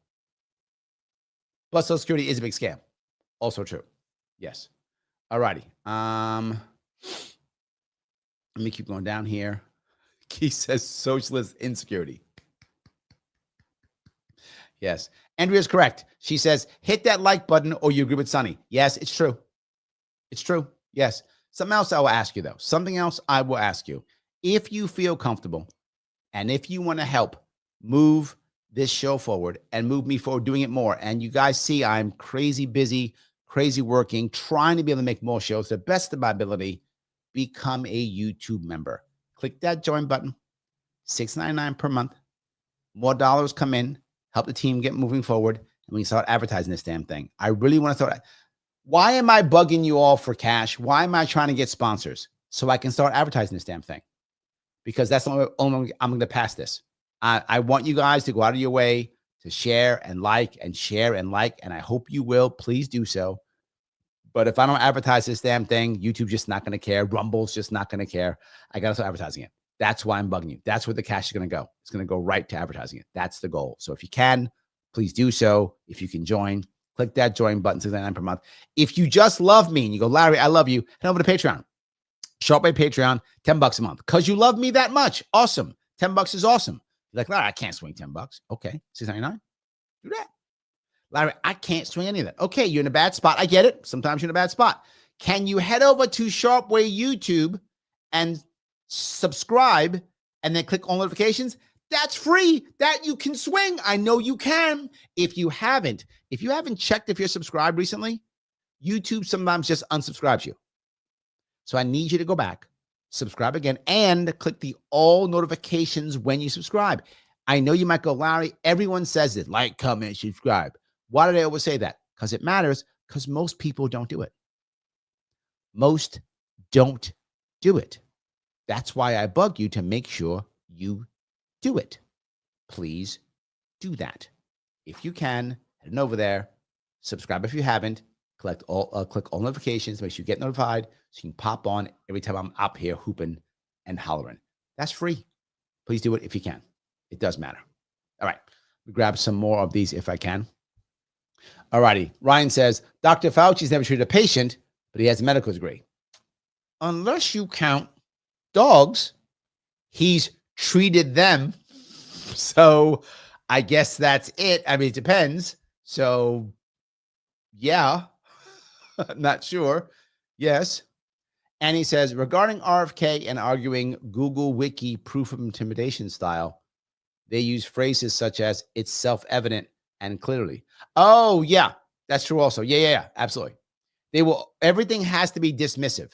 But Social Security is a big scam. Also true. Yes. All righty. Let me keep going down here. Keith says socialist insecurity. Yes. Andrea's correct. She says, hit that like button or you agree with Sonny. Yes, it's true. It's true. Yes. Something else I will ask you, though. Something else I will ask you. If you feel comfortable and if you want to help move this show forward and move me forward doing it more, and you guys see I'm crazy busy, crazy working, trying to be able to make more shows to the best of my ability, become a YouTube member. Click that join button. $6.99 per month. More dollars come in. Help the team get moving forward, and we can start advertising this damn thing. I really want to start. Why am I bugging you all for cash? Why am I trying to get sponsors? So I can start advertising this damn thing. Because that's the only I'm going to pass this. I want you guys to go out of your way to share and like and share and like, and I hope you will. Please do so. But if I don't advertise this damn thing, YouTube's just not going to care. Rumble's just not going to care. I got to start advertising it. That's why I'm bugging you. That's where the cash is going to go. It's going to go right to advertising it. That's the goal. So if you can, please do so. If you can join, click that join button, $6.99 per month. If you just love me and you go, Larry, I love you, head over to Patreon. Sharpe Patreon, $10 a month. Because you love me that much. Awesome. $10 is awesome. You're like, Larry, I can't swing $10. Okay. $6.99. Do that. Larry, I can't swing any of that. Okay, you're in a bad spot. I get it. Sometimes you're in a bad spot. Can you head over to Sharpe YouTube and subscribe and then click all notifications? That's free. That you can swing. I know you can. If you haven't checked if you're subscribed recently, YouTube sometimes just unsubscribes you. So I need you to go back, subscribe again, and click the all notifications when you subscribe. I know you might go, Larry, everyone says it. Like, comment, subscribe. Why do they always say that? Because it matters, because most people don't do it. Most don't do it. That's why I bug you to make sure you do it. Please do that. If you can, head over there, subscribe if you haven't, click all notifications, make sure you get notified so you can pop on every time I'm up here hooping and hollering. That's free. Please do it if you can. It does matter. All right. We grab some more of these if I can. All righty. Ryan says, Dr. Fauci's never treated a patient, but he has a medical degree. Unless you count dogs, he's treated them. So I guess that's it. I mean, it depends. So yeah, not sure. Yes. And he says, regarding RFK and arguing Google Wiki proof of intimidation style, they use phrases such as it's self-evident and clearly. Oh, yeah, that's true also. Yeah, absolutely. Everything has to be dismissive,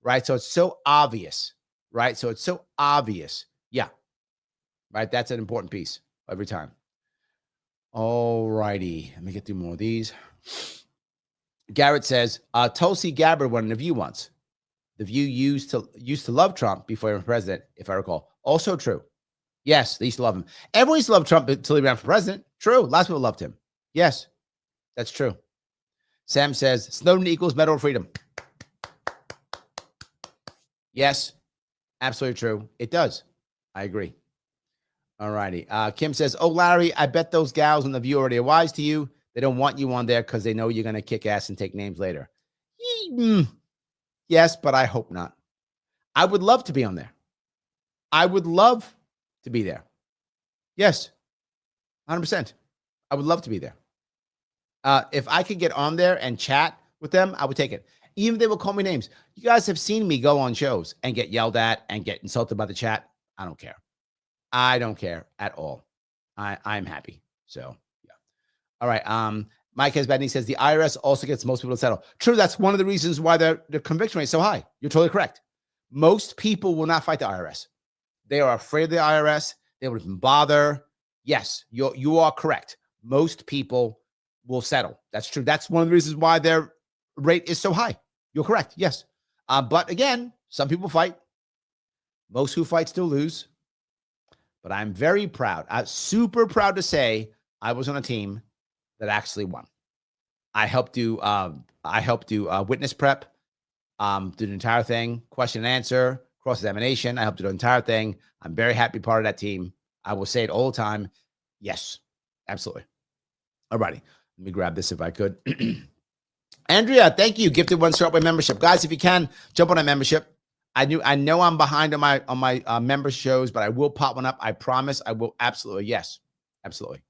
right? So it's so obvious, right? So it's so obvious. Yeah, right? That's an important piece every time. All righty. Let me get through more of these. Garrett says, Tulsi Gabbard won an interview once. The View used to love Trump before he was president, if I recall. Also true. Yes, they used to love him. Everyone used to love Trump until he ran for president. True. Lots of people loved him. Yes, that's true. Sam says, Snowden equals Medal of Freedom. Yes, absolutely true. It does. I agree. All righty. Kim says, oh, Larry, I bet those gals on The View already are wise to you. They don't want you on there because they know you're going to kick ass and take names later. Yes, but I hope not. I would love to be on there. I would love to be there. Yes, 100%. I would love to be there. If I could get on there and chat with them, I would take it. Even if they will call me names. You guys have seen me go on shows and get yelled at and get insulted by the chat. I don't care. I don't care at all. I'm happy. So, yeah. All right. Mike Hesbadney says the IRS also gets most people to settle. True. That's one of the reasons why their conviction rate is so high. You're totally correct. Most people will not fight the IRS. They are afraid of the IRS. They won't even bother. Yes, you are correct. Most people will settle. That's true. That's one of the reasons why their rate is so high. You're correct. Yes. But again, some people fight. Most who fight still lose. But I'm very proud. I'm super proud to say I was on a team that actually won. I helped do witness prep, do the entire thing, question and answer, cross-examination. I helped do the entire thing. I'm very happy part of that team. I will say it all the time. Yes, absolutely. All righty. Let me grab this if I could. Andrea, thank you. Gifted one Sharpe membership. Guys, if you can, jump on a membership. I know I'm behind on my member shows, but I will pop one up. I promise I will. Absolutely. Yes, absolutely.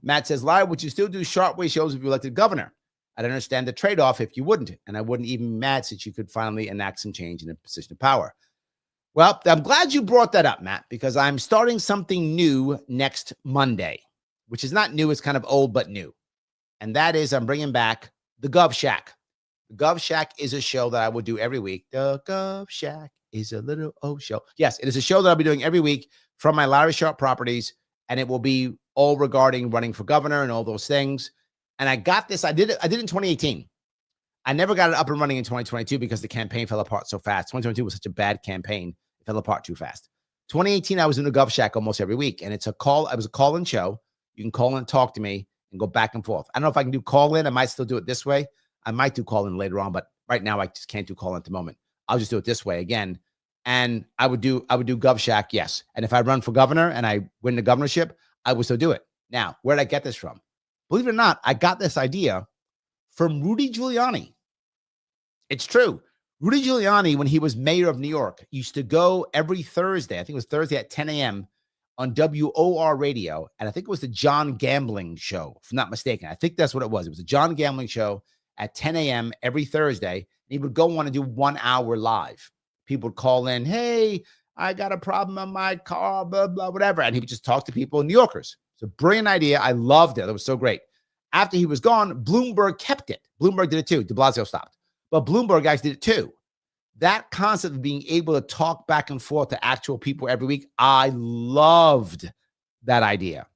Matt says, Larry, would you still do Sharpe Way shows if you elected governor? I'd understand the trade-off if you wouldn't, and I wouldn't even be mad since you could finally enact some change in a position of power. Well, I'm glad you brought that up, Matt, because I'm starting something new next Monday, which is not new. It's kind of old, but new. And that is I'm bringing back the Gov Shack. The Gov Shack is a show that I will do every week. The Gov Shack is a little old show. Yes, it is a show that I'll be doing every week from my Larry Sharpe properties, and it will be all regarding running for governor and all those things. And I got this. I did it in 2018. I never got it up and running in 2022 because the campaign fell apart so fast. 2022 was such a bad campaign. It fell apart too fast. 2018, I was in the Gov Shack almost every week, and it was a call-in show. You can call in and talk to me and go back and forth. I don't know if I can do call-in. I might still do it this way. I might do call-in later on, but right now I just can't do call-in at the moment. I'll just do it this way again. And I would do Gov Shack, yes. And if I run for governor and I win the governorship, I would still do it. Now, where did I get this from? Believe it or not, I got this idea from Rudy Giuliani. It's true. Rudy Giuliani, when he was mayor of New York, used to go every Thursday. I think it was Thursday at 10 a.m. on WOR radio. And I think it was the John Gambling show, if I'm not mistaken. I think that's what it was. It was a John Gambling show at 10 a.m. every Thursday. And he would go on and do 1 hour live. People would call in, hey, I got a problem on my car, blah, blah, whatever. And he would just talk to people, New Yorkers. It's a brilliant idea. I loved it. It was so great. After he was gone, Bloomberg kept it. Bloomberg did it too. De Blasio stopped. But Bloomberg guys did it too. That concept of being able to talk back and forth to actual people every week, I loved that idea.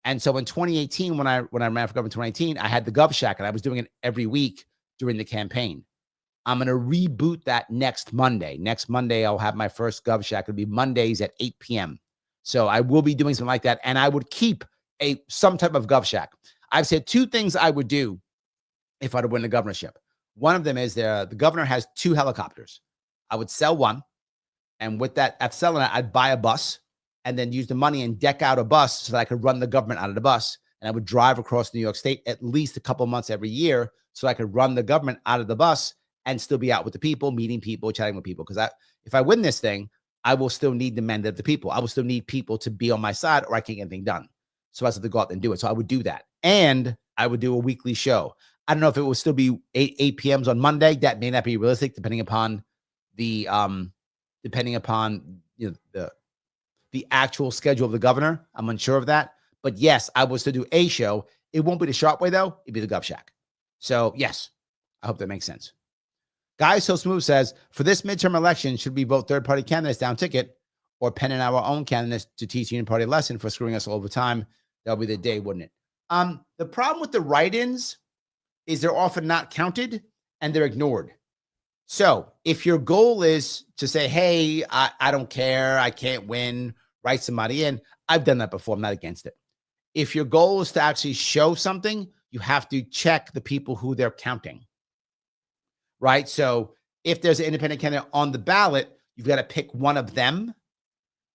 And so in 2018, when I ran for governor in 2018, I had the Gov Shack, and I was doing it every week during the campaign. I'm going to reboot that next Monday. Next Monday, I'll have my first Gov Shack. It'll be Mondays at 8 p.m. So I will be doing something like that, and I would keep some type of Gov Shack. I've said two things I would do if I were to win the governorship. One of them is the governor has 2 helicopters. I would sell one, and with that, after selling it, I'd buy a bus and then use the money and deck out a bus so that I could run the government out of the bus. And I would drive across New York State at least a couple months every year so I could run the government out of the bus and still be out with the people, meeting people, chatting with people. Because if I win this thing, I will still need the mandate of the people. I will still need people to be on my side or I can't get anything done. So I have to go out and do it. So I would do that. And I would do a weekly show. I don't know if it will still be 8 p.m.s on Monday. That may not be realistic, depending upon the actual schedule of the governor. I'm unsure of that. But yes, I will still do a show. It won't be the Sharpe way, though. It'd be the Gov Shack. So yes, I hope that makes sense. Guy So Smooth says, for this midterm election, should we vote third-party candidates down ticket or pen in our own candidates to teach Union Party a lesson for screwing us all the time? That'll be the day, wouldn't it? The problem with the write-ins is they're often not counted and they're ignored. So if your goal is to say, hey, I don't care, I can't win, write somebody in, I've done that before. I'm not against it. If your goal is to actually show something, you have to check the people who they're counting, right? So if there's an independent candidate on the ballot, you've got to pick one of them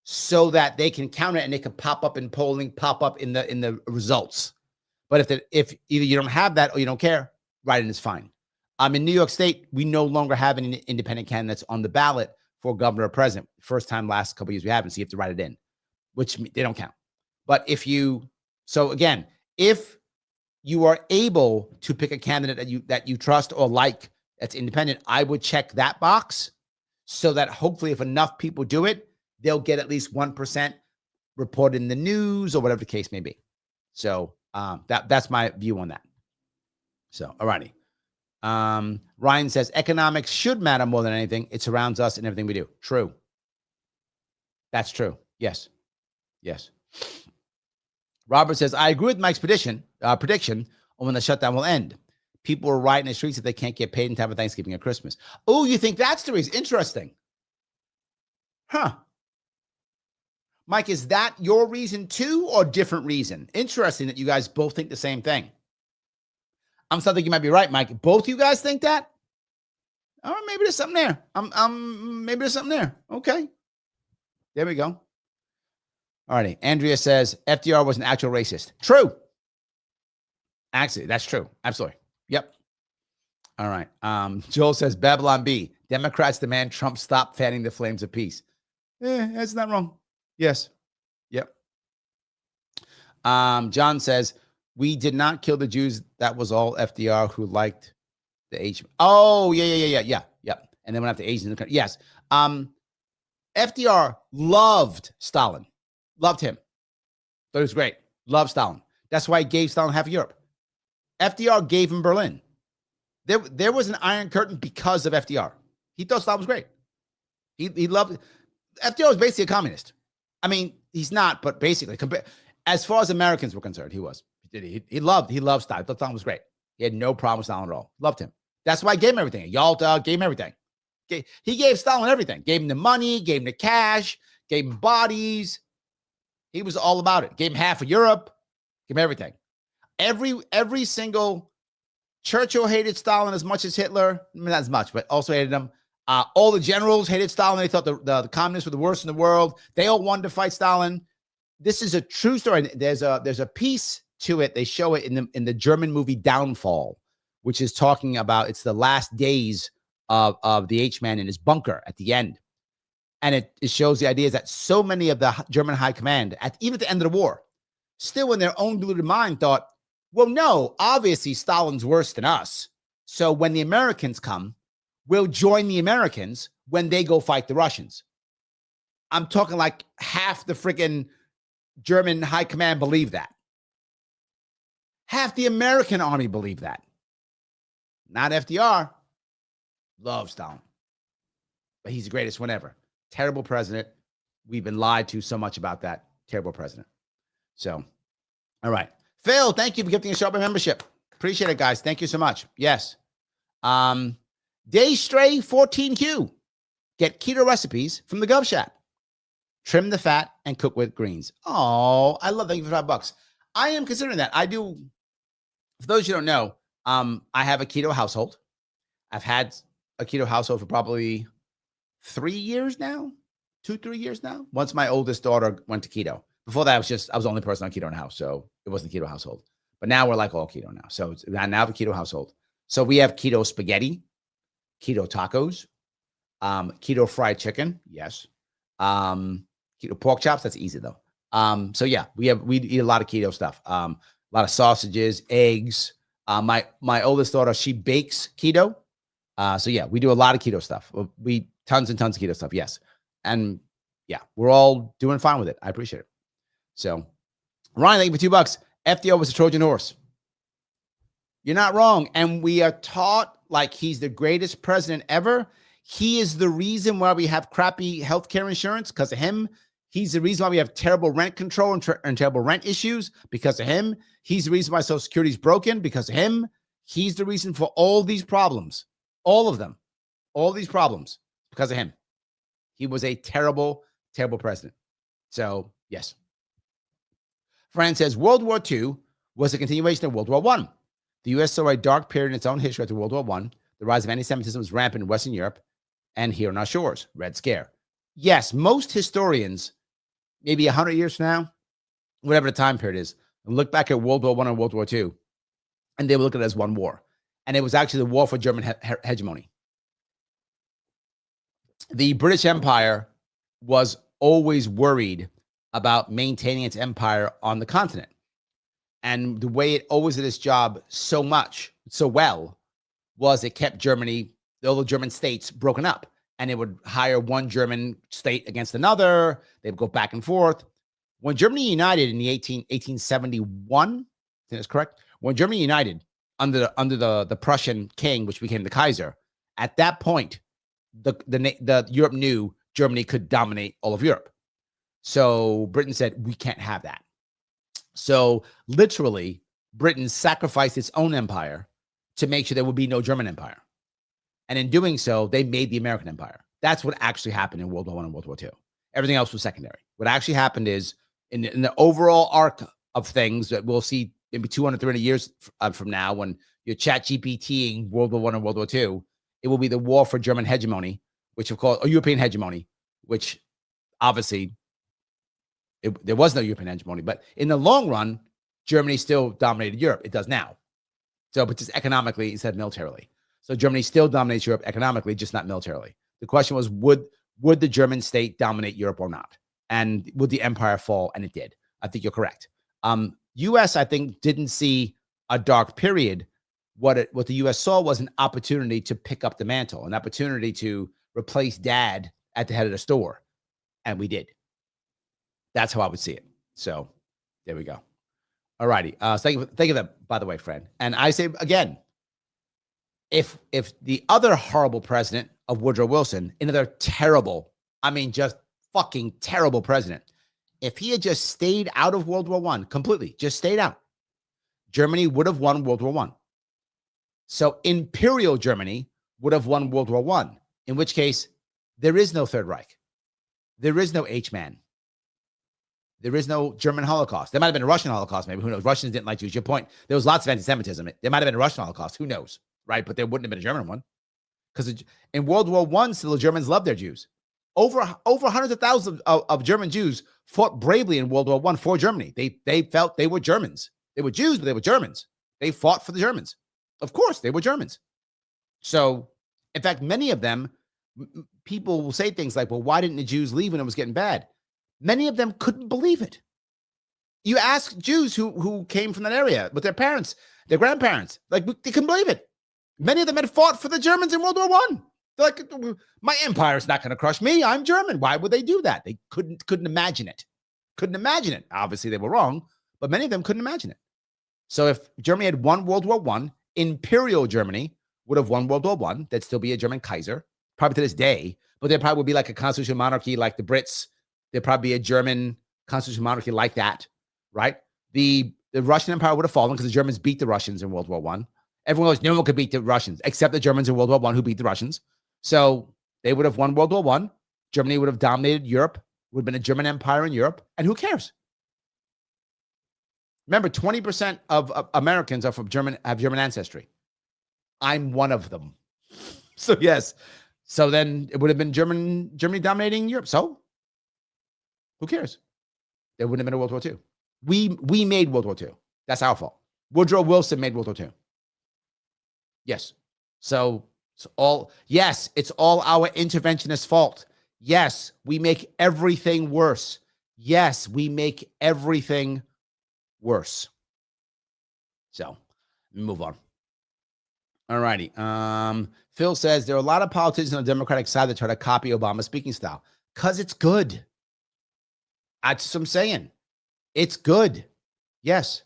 so that they can count it and they can pop up in polling, pop up in the results. But if either you don't have that or you don't care, write-in is fine. In New York State, we no longer have any independent candidates on the ballot for governor or president. First time last couple of years we haven't, so you have to write it in, which they don't count. But if you are able to pick a candidate that you trust or like that's independent, I would check that box so that hopefully if enough people do it, they'll get at least 1% reported in the news or whatever the case may be. So that's my view on that. So, all righty. Ryan says economics should matter more than anything. It surrounds us in everything we do. True. That's true. Yes. Yes. Robert says, I agree with Mike's prediction on when the shutdown will end. People will riot in the streets if they can't get paid in time for Thanksgiving or Christmas. Oh, you think that's the reason? Interesting. Huh. Mike, is that your reason too or different reason? Interesting that you guys both think the same thing. I'm starting to think you might be right, Mike. Both you guys think that? All right, maybe there's something there. Maybe there's something there. Okay. There we go. All righty. Andrea says FDR was an actual racist. True. Actually, that's true. Absolutely. Yep. All right. Joel says Babylon B. Democrats demand Trump stop fanning the flames of peace. That's not wrong. Yes. Yep. John says we did not kill the Jews. That was all FDR who liked the H. Oh, yeah. And then went after Asians in the country. Yes. FDR loved Stalin. Loved him. Thought it was great. Loved Stalin. That's why he gave Stalin half of Europe. FDR gave him Berlin. There was an Iron Curtain because of FDR. He thought Stalin was great. He loved it. FDR was basically a communist. I mean, he's not, but basically, as far as Americans were concerned, he was. He loved Stalin. Thought Stalin was great. He had no problem with Stalin at all. Loved him. That's why he gave him everything. Yalta gave him everything. He gave Stalin everything. Gave him the money, gave him the cash, gave him bodies. He was all about it. Gave him half of Europe. Gave him everything. Every single Churchill hated Stalin as much as Hitler. I mean, not as much, but also hated him. All the generals hated Stalin. They thought the communists were the worst in the world. They all wanted to fight Stalin. This is a true story. There's a piece to it. They show it in the German movie Downfall, which is talking about it's the last days of the H-man in his bunker at the end. And it shows the idea that so many of the German high command, even at the end of the war, still in their own deluded mind thought, well, no, obviously Stalin's worse than us. So when the Americans come, we'll join the Americans when they go fight the Russians. I'm talking like half the freaking German high command believe that. Half the American army believe that. Not FDR. Love Stalin. But he's the greatest one ever. Terrible president. We've been lied to so much about that. Terrible president. So, all right. Phil, thank you for gifting a Sharpe membership. Appreciate it, guys. Thank you so much. Yes. Day Stray 14Q. Get keto recipes from the Gov Shack. Trim the fat and cook with greens. Oh, I love that. Thank you for $5. I am considering that. I do. For those you don't know, I have a keto household. I've had a keto household for probably 3 years now, 2-3 years now. Once my oldest daughter went to keto. Before that, I was the only person on keto in the house, so it wasn't a keto household. But now we're like all keto now. So now I have a keto household. So we have keto spaghetti, keto tacos, keto fried chicken. Yes. Keto pork chops. That's easy though. So yeah, we eat a lot of keto stuff. A lot of sausages, eggs. My oldest daughter, she bakes keto. So yeah, we do a lot of keto stuff. We tons and tons of keto stuff. Yes. And yeah, we're all doing fine with it. I appreciate it. So Ryan, thank you for $2. FDR was a Trojan horse. You're not wrong. And we are taught like he's the greatest president ever. He is the reason why we have crappy healthcare insurance because of him. He's the reason why we have terrible rent control and terrible rent issues because of him. He's the reason why Social Security is broken because of him. He's the reason for all these problems, all of them, all these problems because of him. He was a terrible, terrible president. So, yes. Fran says World War II was a continuation of World War I. The U.S. saw a dark period in its own history after World War I. The rise of anti-Semitism was rampant in Western Europe and here on our shores. Red Scare. Yes, most historians, maybe 100 years from now, whatever the time period is, look back at World War I and World War II, and they will look at it as one war. And it was actually the war for German hegemony. The British Empire was always worried about maintaining its empire on the continent. And the way it always did its job so well, was it kept Germany, all the German states broken up. And it would hire one German state against another. They would go back and forth. When Germany united in the 1871, I think that's correct. When Germany united under the Prussian king, which became the Kaiser, at that point, the Europe knew Germany could dominate all of Europe. So Britain said, we can't have that. So literally, Britain sacrificed its own empire to make sure there would be no German empire. And in doing so, they made the American empire. That's what actually happened in World War I and World War II. Everything else was secondary. What actually happened is in the overall arc of things that we'll see maybe 200, 300 years from now, when you're chat GPTing World War I and World War II, it will be the war for German hegemony, which of course, or European hegemony, which obviously there was no European hegemony. But in the long run, Germany still dominated Europe. It does now. So, but just economically instead of militarily. So Germany still dominates Europe economically, just not militarily. The question was, would the German state dominate Europe or not? And would the empire fall? And it did. I think you're correct. U.S., I think, didn't see a dark period. What the U.S. saw was an opportunity to pick up the mantle, an opportunity to replace dad at the head of the store. And we did. That's how I would see it. So there we go. All righty. Thank you for that, by the way, friend. And I say again, if the other horrible president of Woodrow Wilson, another terrible, I mean, just fucking terrible president, if he had just stayed out of World War I completely, just stayed out, Germany would have won World War I. So Imperial Germany would have won World War I, in which case there is no Third Reich. There is no H-man. There is no German Holocaust. There might have been a Russian Holocaust, maybe. Who knows? Russians didn't like Jews. Your point. There was lots of anti-Semitism. There might have been a Russian Holocaust. Who knows? Right? But there wouldn't have been a German one. Because in World War I, still the Germans loved their Jews. Over hundreds of thousands of German Jews fought bravely in World War I for Germany. They felt they were Germans. They were Jews, but they were Germans. They fought for the Germans. Of course, they were Germans. So, in fact, many of them, people will say things like, well, why didn't the Jews leave when it was getting bad? Many of them couldn't believe it. You ask Jews who came from that area with their parents, their grandparents, like they couldn't believe it. Many of them had fought for the Germans in World War I. They're like, my empire is not going to crush me. I'm German. Why would they do that? They couldn't imagine it. Couldn't imagine it. Obviously, they were wrong, but many of them couldn't imagine it. So if Germany had won World War I, Imperial Germany would have won World War I. There'd still be a German Kaiser, probably to this day, but there probably would be like a constitutional monarchy like the Brits. There'd probably be a German constitutional monarchy like that, right? The Russian Empire would have fallen because the Germans beat the Russians in World War I. Everyone knows no one could beat the Russians except the Germans in World War I who beat the Russians. So they would have won World War I. Germany would have dominated Europe, would have been a German empire in Europe, and who cares? Remember, 20% of Americans are have German ancestry. I'm one of them. So yes. So then it would have been Germany dominating Europe. So who cares? There wouldn't have been a World War II. We made World War II. That's our fault. Woodrow Wilson made World War II. Yes. So it's all our interventionist fault. Yes, we make everything worse. Yes, we make everything worse. So move on. All righty. Phil says there are a lot of politicians on the Democratic side that try to copy Obama's speaking style because it's good. That's what I'm saying. It's good. Yes.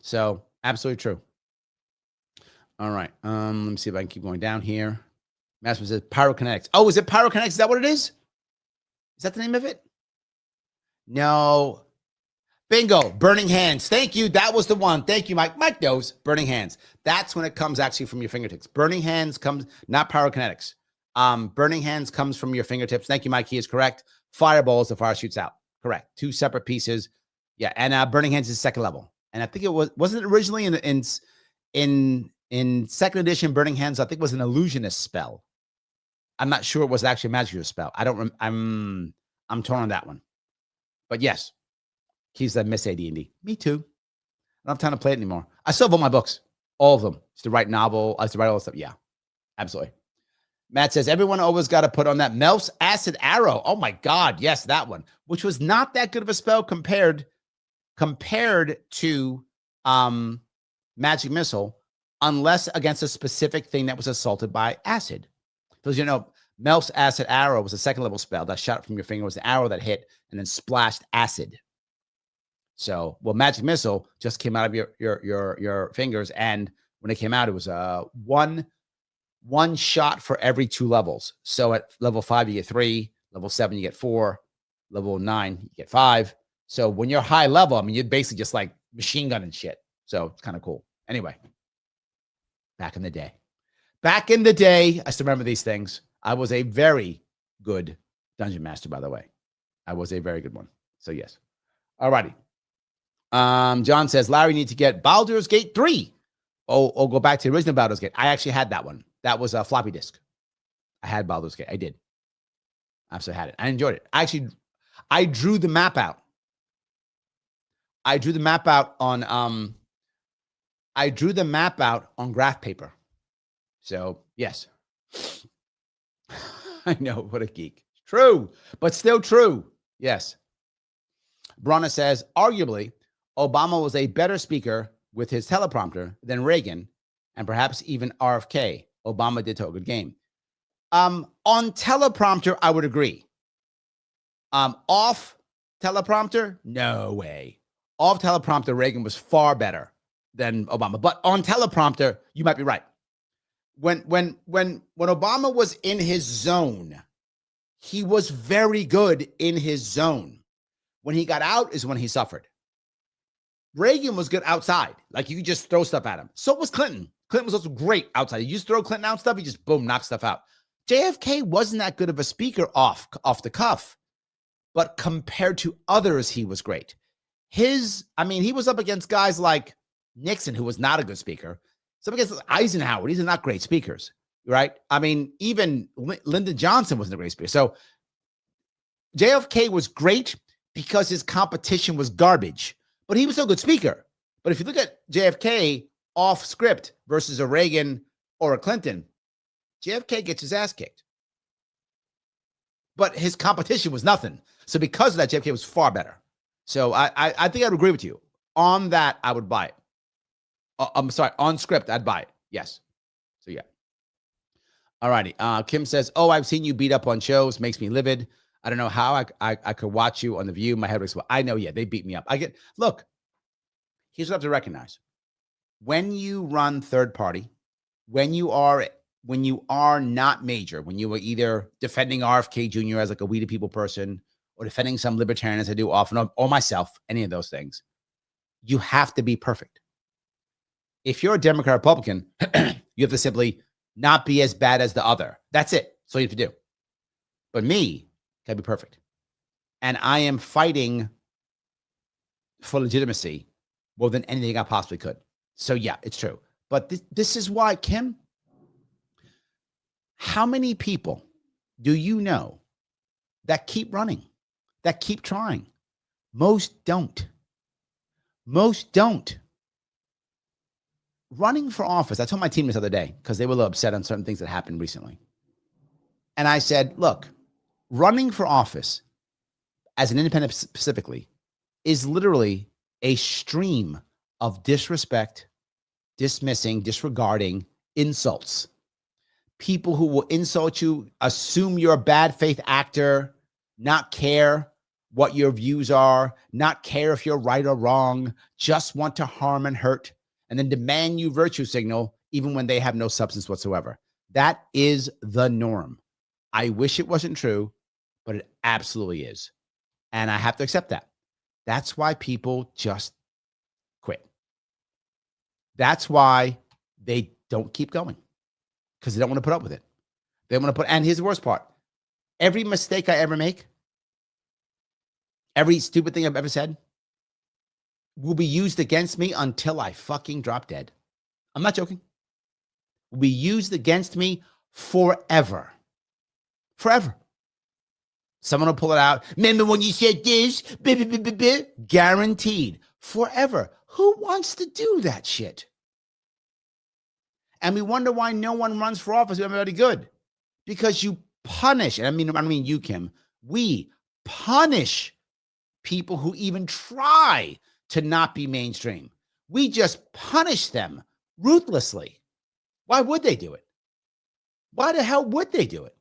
So absolutely true. All right. Let me see if I can keep going down here. Master says pyrokinetics. Oh, is it pyrokinetics? Is that what it is? Is that the name of it? No. Bingo. Burning hands. Thank you. That was the one. Thank you, Mike. Mike knows. Burning hands. That's when it comes actually from your fingertips. Burning hands comes, not pyrokinetics. Burning hands comes from your fingertips. Thank you, Mike. He is correct. Fireball is the fire shoots out. Correct. Two separate pieces. Yeah. And burning hands is second level. And I think it wasn't it originally in second edition, Burning Hands, I think was an illusionist spell. I'm not sure it was actually a magic spell. I'm torn on that one. But yes, Keys that miss AD&D. Me too. I don't have time to play it anymore. I still have all my books. All of them. I used to write novel. I used to write all this stuff. Yeah, absolutely. Matt says, everyone always got to put on that Melf's Acid Arrow. Oh my God. Yes, that one. Which was not that good of a spell compared to Magic Missile, unless against a specific thing that was assaulted by acid. Because, you know, Melf's Acid Arrow was a second level spell that shot from your finger. It was an arrow that hit and then splashed acid. So, well, Magic Missile just came out of your fingers, and when it came out, it was one shot for every 2 levels. So at level 5, you get 3. Level 7, you get 4. Level 9, you get 5. So when you're high level, I mean, you're basically just like machine gun and shit. So it's kind of cool. Anyway, back in the day, I still remember these things. I was a very good dungeon master, by the way. I was a very good one. So yes. All righty. John says, Larry, need to get Baldur's Gate 3. Oh, go back to the original Baldur's Gate. I actually had that one. That was a floppy disk. I had Baldur's Gate. I did. I absolutely had it. I enjoyed it. I drew the map out. I drew the map out on graph paper. So yes. I know, what a geek. True, but still true. Yes. Bronna says, arguably, Obama was a better speaker with his teleprompter than Reagan, and perhaps even RFK. Obama did talk a good game. On teleprompter, I would agree. Off teleprompter, no way. Off teleprompter, Reagan was far better than Obama. But on teleprompter, you might be right. When Obama was in his zone, he was very good in his zone. When he got out is when he suffered. Reagan was good outside. Like, you could just throw stuff at him. So was Clinton. Clinton was also great outside. You just throw Clinton out stuff, he just, boom, knock stuff out. JFK wasn't that good of a speaker off the cuff. But compared to others, he was great. He was up against guys like Nixon, who was not a good speaker. He's up against Eisenhower. These are not great speakers, right? I mean, even Lyndon Johnson wasn't a great speaker. So JFK was great because his competition was garbage, but he was still a good speaker. But if you look at JFK off script versus a Reagan or a Clinton, JFK gets his ass kicked. But his competition was nothing. So because of that, JFK was far better. So I think I would agree with you. On that, I would buy it. I'm sorry, on script, I'd buy it. Yes. So yeah. All righty. Kim says, oh, I've seen you beat up on shows. Makes me livid. I don't know how I could watch you on The View. My head was, I know, yeah, they beat me up. Look, here's what I have to recognize. When you run third party, when you are not major, when you are either defending RFK Jr. as like a We the People person or defending some libertarian as I do often, or myself, any of those things, you have to be perfect. If you're a Democrat or Republican, you have to simply not be as bad as the other. That's it. That's all you have to do. But me, gotta be perfect. And I am fighting for legitimacy more than anything I possibly could. So yeah, it's true. But this is why, Kim, how many people do you know that keep running, that keep trying? Most don't. Most don't. Running for office, I told my team this other day because they were a little upset on certain things that happened recently. And I said, look, running for office as an independent specifically is literally a stream of disrespect, dismissing, disregarding, insults. People who will insult you, assume you're a bad faith actor, not care what your views are, not care if you're right or wrong, just want to harm and hurt, and then demand you virtue signal even when they have no substance whatsoever. That is the norm. I wish it wasn't true, but it absolutely is. And I have to accept that. That's why people just quit. That's why they don't keep going, because they don't want to put up with it. They want to and here's the worst part. Every mistake I ever make, every stupid thing I've ever said will be used against me until I fucking drop dead. I'm not joking. Will be used against me forever. Forever. Someone will pull it out. Remember when you said this? Guaranteed. Forever. Who wants to do that shit? And we wonder why no one runs for office. We're already good. Because you punish, and I don't mean you, Kim. We punish people who even try to not be mainstream. We just punish them ruthlessly. Why would they do it? Why the hell would they do it?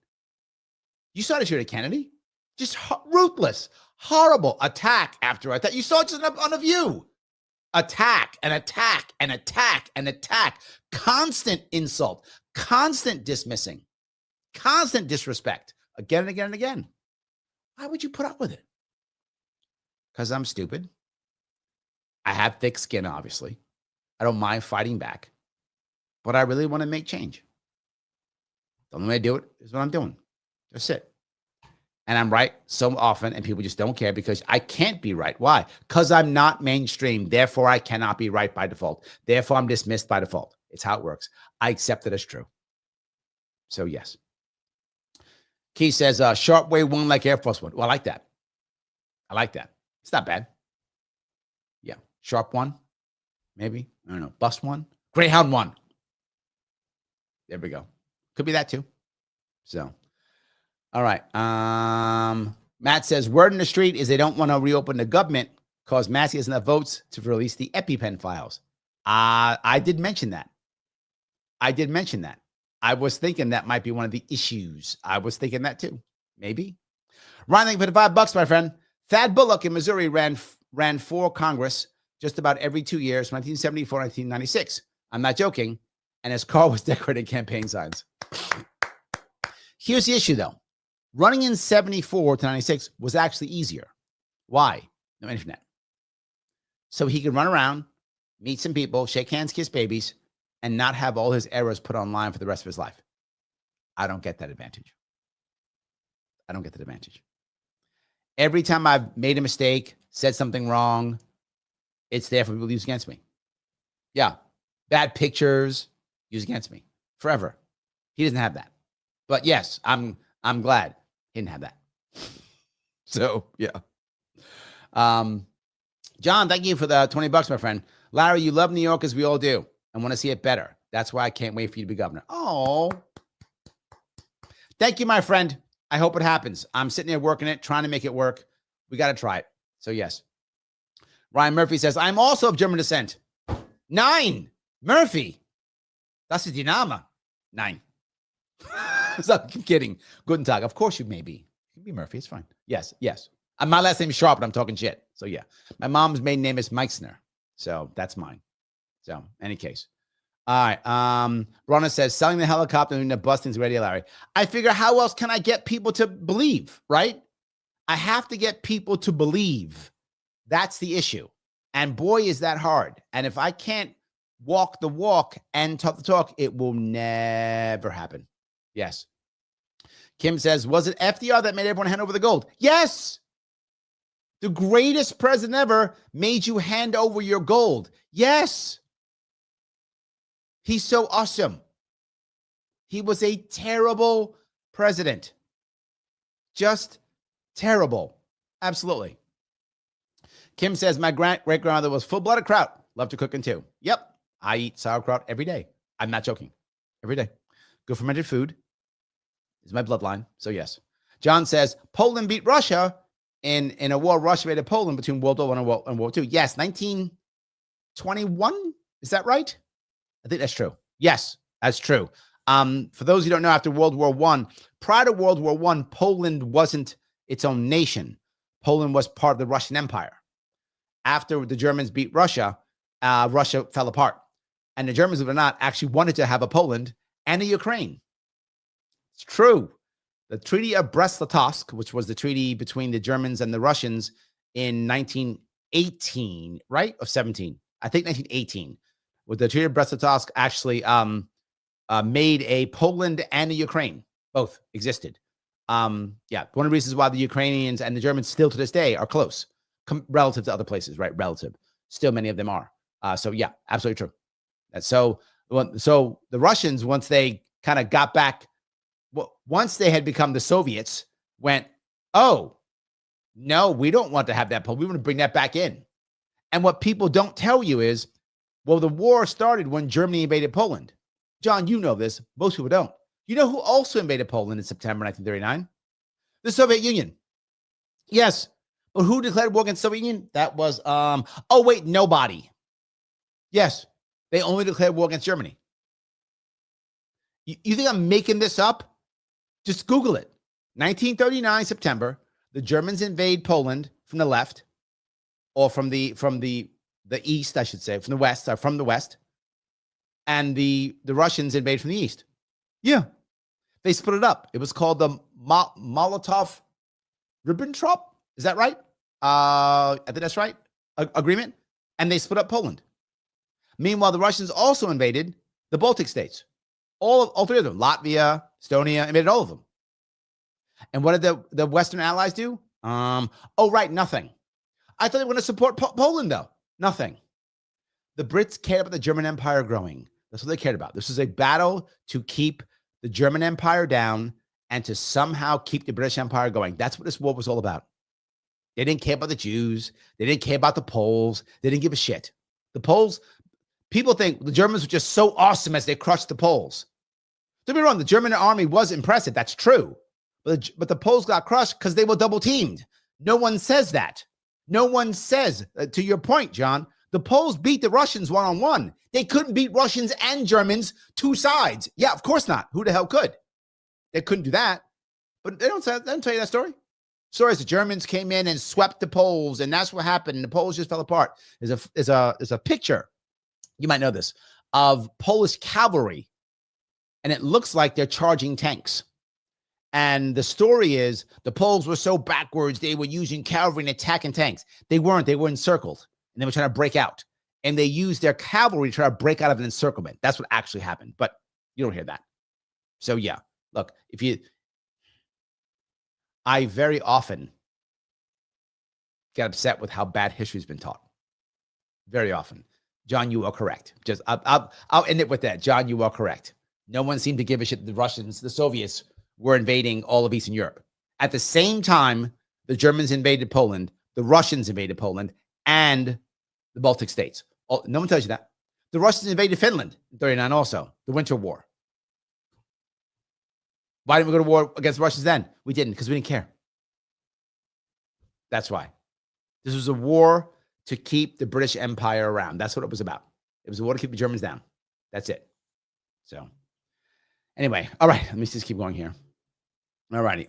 You saw this here at Kennedy. Just ruthless, horrible attack after attack. You saw it just on a View. Attack and attack and attack and attack. Constant insult, constant dismissing, constant disrespect. Again and again and again. Why would you put up with it? Because I'm stupid. I have thick skin, obviously. I don't mind fighting back. But I really want to make change. The only way to do it is what I'm doing. That's it. And I'm right so often, and people just don't care because I can't be right. Why? Because I'm not mainstream. Therefore, I cannot be right by default. Therefore, I'm dismissed by default. It's how it works. I accept it as true. So, yes. Key says, Sharpe Way 1 like Air Force 1. Well, I like that. I like that. It's not bad. Yeah. Sharpe 1, maybe. I don't know. Bus 1. Greyhound 1. There we go. Could be that too. So. All right. Matt says, word in the street is they don't want to reopen the government because Massey has enough votes to release the EpiPen files. I did mention that. I was thinking that might be one of the issues. I was thinking that too. Maybe. Ryan, thank you for the $5, my friend. Thad Bullock in Missouri ran for Congress just about every 2 years, 1974, 1996. I'm not joking. And his car was decorated campaign signs. Here's the issue, though. Running in 74 to 96 was actually easier. Why? No internet. So he could run around, meet some people, shake hands, kiss babies, and not have all his errors put online for the rest of his life. I don't get that advantage. Every time I've made a mistake, said something wrong, it's there for people to use against me. Yeah. Bad pictures, use against me forever. He doesn't have that. But yes, I'm glad he didn't have that. So, yeah. John, thank you for the $20, my friend. Larry, you love New York as we all do and want to see it better. That's why I can't wait for you to be governor. Oh, thank you, my friend. I hope it happens. I'm sitting here working it, trying to make it work. We got to try it. So, yes. Ryan Murphy says, I'm also of German descent. 9. Murphy. Das ist die Name. 9. Stop kidding. Guten Tag. Of course you may be. You can be Murphy. It's fine. Yes. My last name is Sharpe, but I'm talking shit. So, yeah. My mom's maiden name is Meixner. So, that's mine. So, any case. All right. Ronna says, selling the helicopter and the busting's ready, Larry. I figure, how else can I get people to believe, right? I have to get people to believe. That's the issue. And boy, is that hard. And if I can't walk the walk and talk the talk, it will never happen. Yes. Kim says, was it FDR that made everyone hand over the gold? Yes. The greatest president ever made you hand over your gold. Yes. He's so awesome. He was a terrible president. Just terrible. Absolutely. Kim says, my great-grandmother was full-blooded kraut. Loved to cooking too. Yep. I eat sauerkraut every day. I'm not joking. Every day. Good fermented food is my bloodline. So yes. John says, Poland beat Russia in a war. Russia invaded Poland between World War I and World War II. Yes. 1921. Is that right? I think that's true. Yes, that's true. For those who don't know, after World War I, prior to World War I, Poland wasn't its own nation. Poland was part of the Russian Empire. After the Germans beat Russia, Russia fell apart. And the Germans, believe it or not, actually wanted to have a Poland and a Ukraine. It's true. The Treaty of Brest-Litovsk, which was the treaty between the Germans and the Russians in 1918, right? Or 17? I think 1918. With the Treaty of Brest-Litovsk actually made a Poland and a Ukraine. Both existed. One of the reasons why the Ukrainians and the Germans still to this day are close relative to other places, right? Relative. Still, many of them are. So yeah, absolutely true. So the Russians, once they kind of got back, once they had become the Soviets, went, oh, no, we don't want to have that Poland. We want to bring that back in. And what people don't tell you is, well, the war started when Germany invaded Poland. John, you know this. Most people don't. You know who also invaded Poland in September 1939? The Soviet Union. Yes. But who declared war against the Soviet Union? That was, nobody. Yes. They only declared war against Germany. You think I'm making this up? Just Google it. 1939, September, the Germans invade Poland from the left, or from the east, I should say, from the west, and the Russians invade from the east. Yeah. They split it up. It was called the Molotov-Ribbentrop. Is that right? I think that's right. Agreement. And they split up Poland. Meanwhile, the Russians also invaded the Baltic states. All three of them. Latvia, Estonia, invaded all of them. And what did the Western allies do? Nothing. I thought they were going to support Poland, though. Nothing. The Brits cared about the German Empire growing. That's what they cared about. This was a battle to keep the German Empire down and to somehow keep the British Empire going. That's what this war was all about. They didn't care about the Jews. They didn't care about the Poles. They didn't give a shit. The Poles, people think the Germans were just so awesome as they crushed the Poles. Don't be wrong, the German army was impressive. That's true. But the Poles got crushed because they were double teamed. No one says that. No one says, to your point, John, the Poles beat the Russians one-on-one. They couldn't beat Russians and Germans two sides. Yeah, of course not. Who the hell could? They couldn't do that. But they don't tell you that story. Story is the Germans came in and swept the Poles, and that's what happened. The Poles just fell apart. There's a picture, you might know this, of Polish cavalry, and it looks like they're charging tanks. And the story is the Poles were so backwards, they were using cavalry and attacking tanks. They weren't. They were encircled, and they were trying to break out. And they used their cavalry to try to break out of an encirclement. That's what actually happened. But you don't hear that. So, yeah, look, I very often get upset with how bad history's been taught. Very often. John, you are correct. I'll end it with that. John, you are correct. No one seemed to give a shit. The Russians, the Soviets were invading all of Eastern Europe. At the same time, the Germans invaded Poland, the Russians invaded Poland, and the Baltic states. No one tells you that. The Russians invaded Finland in 1939 also, the Winter War. Why didn't we go to war against the Russians then? We didn't, because we didn't care. That's why. This was a war to keep the British Empire around. That's what it was about. It was a war to keep the Germans down. That's it. So, anyway, all right, let me just keep going here. All righty.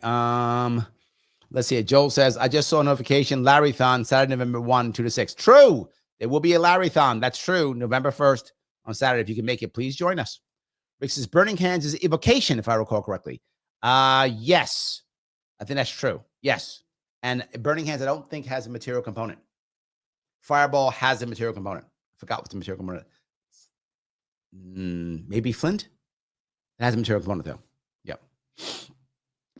Let's see. Joel says, I just saw a notification, Larrython, Saturday, November 1, 2 to 6. True. There will be a Larrython. That's true. November 1st on Saturday. If you can make it, please join us. Rick says, Burning Hands is evocation, if I recall correctly. Yes. I think that's true. Yes. And Burning Hands, I don't think has a material component. Fireball has a material component. I forgot what the material component is. Maybe Flint? It has a material component, though. Yep.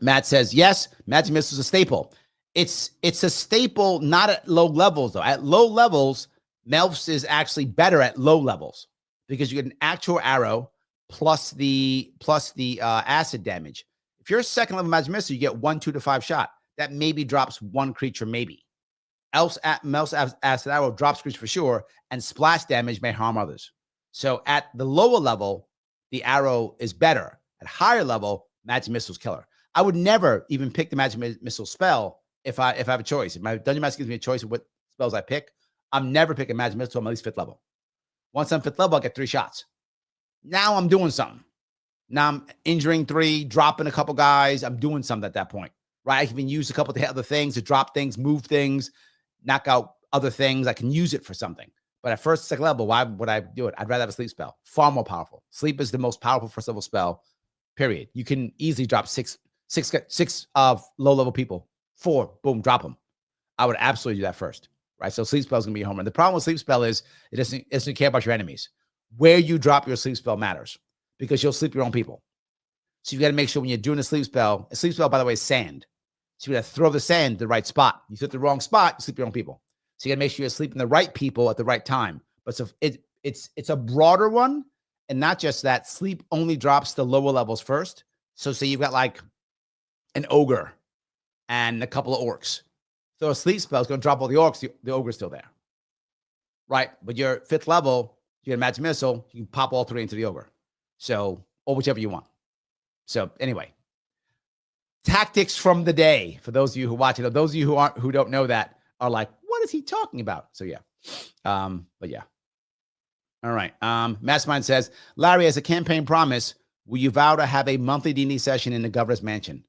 Matt says, yes, magic missile is a staple. It's a staple, not at low levels, though. At low levels, Melfs is actually better at low levels because you get an actual arrow plus the acid damage. If you're a second level magic missile, you get 1, 2 to 5 shot. That maybe drops one creature, maybe. Else acid arrow drops creature for sure, and splash damage may harm others. So at the lower level, the arrow is better. At higher level, magic missile's killer. I would never even pick the magic missile spell if I have a choice. If my Dungeon Master gives me a choice of what spells I pick, I'm never picking magic missile. I'm at least 5th level. Once I'm 5th level, I get 3 shots. Now I'm doing something. Now I'm injuring 3, dropping a couple guys. I'm doing something at that point, right? I can even use a couple of the other things to drop things, move things, knock out other things. I can use it for something. But at first, second level, why would I do it? I'd rather have a sleep spell. Far more powerful. Sleep is the most powerful first level spell, period. You can easily drop six low-level people. 4, boom, drop them. I would absolutely do that first, right? So sleep spell is going to be a home run. The problem with sleep spell is it doesn't care about your enemies. Where you drop your sleep spell matters because you'll sleep your own people. So you got to make sure when you're doing a sleep spell, by the way, is sand. So you got to throw the sand to the right spot. You hit the wrong spot, you sleep your own people. So you got to make sure you're sleeping the right people at the right time. But so it's a broader one, and not just that. Sleep only drops the lower levels first. So say you've got like an ogre and a couple of orcs. So a sleep spell is going to drop all the orcs. The ogre's still there, right? But you're 5th level. You get a magic missile. You can pop all 3 into the ogre. So or whichever you want. So anyway, tactics from the day for those of you who watch it. Those of you who don't know that are like, what is he talking about? So yeah, but yeah. All right. Mastermind says, Larry, as a campaign promise, will you vow to have a monthly D&D session in the governor's mansion?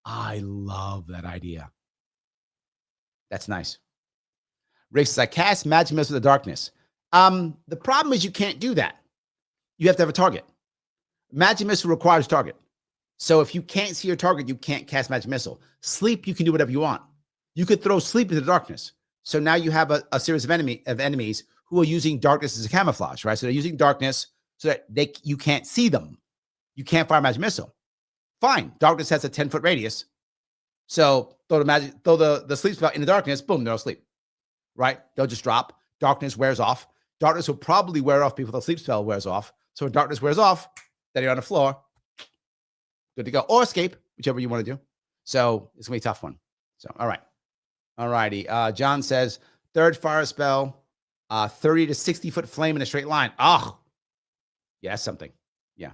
I love that idea. That's nice. Rick says, I cast magic missile of the darkness. The problem is you can't do that. You have to have a target. Magic missile requires target. So if you can't see your target, you can't cast magic missile. Sleep, you can do whatever you want. You could throw sleep into the darkness. So now you have a series of enemies who are using darkness as a camouflage, right? So they're using darkness so that you can't see them. You can't fire a magic missile. Fine. Darkness has a 10-foot radius. So throw the sleep spell in the darkness, boom, they're all asleep. Right? They'll just drop. Darkness wears off. Darkness will probably wear off before the sleep spell wears off. So when darkness wears off, then you're on the floor. Good to go. Or escape, whichever you want to do. So it's going to be a tough one. So, all right. All righty. John says, 3rd fire spell, 30 to 60-foot flame in a straight line. Oh, yeah, that's something. Yeah.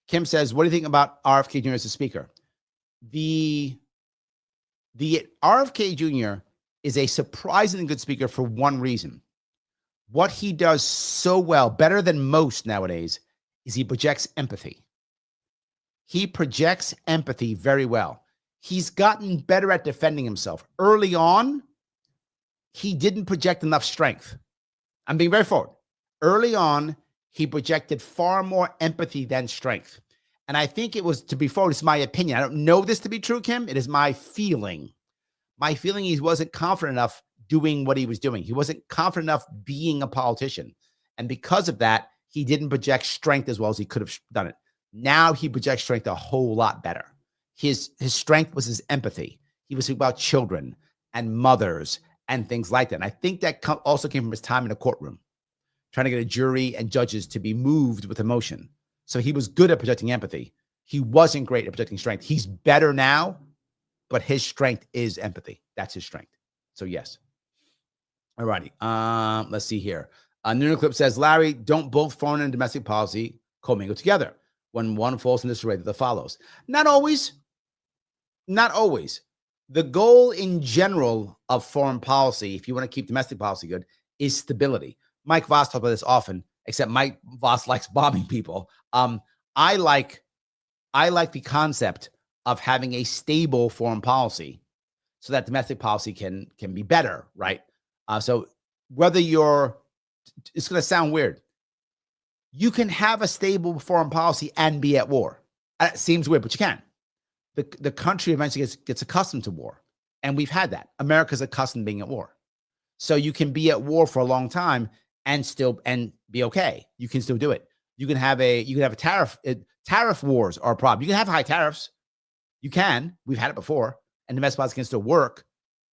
Kim says, what do you think about RFK Jr. as a speaker? The RFK Jr. is a surprisingly good speaker for one reason. What he does so well, better than most nowadays, is he projects empathy. He projects empathy very well. He's gotten better at defending himself. Early on, he didn't project enough strength. I'm being very forward. Early on, he projected far more empathy than strength. And I think it was, to be forward, it's my opinion. I don't know this to be true, Kim. It is my feeling. My feeling he wasn't confident enough doing what he was doing. He wasn't confident enough being a politician. And because of that, he didn't project strength as well as he could have done it. Now he projects strength a whole lot better. His strength was his empathy. He was about children and mothers and things like that. And I think that also came from his time in the courtroom, trying to get a jury and judges to be moved with emotion. So he was good at projecting empathy. He wasn't great at projecting strength. He's better now, but his strength is empathy. That's his strength. So yes. All righty. Let's see here. Nuno Clip says, Larry, don't both foreign and domestic policy commingle together. When one falls in disarray, that follows. Not always. Not always. The goal in general of foreign policy, if you want to keep domestic policy good, is stability. Mike Voss talks about this often, except Mike Voss likes bombing people. I like the concept of having a stable foreign policy so that domestic policy can be better, right? So whether it's going to sound weird. You can have a stable foreign policy and be at war. It seems weird, but you can. The country eventually gets accustomed to war. And we've had that. America's accustomed to being at war. So you can be at war for a long time and be okay. You can still do it. You can have a tariff wars are a problem. You can have high tariffs. You can. We've had it before. And domestic policy can still work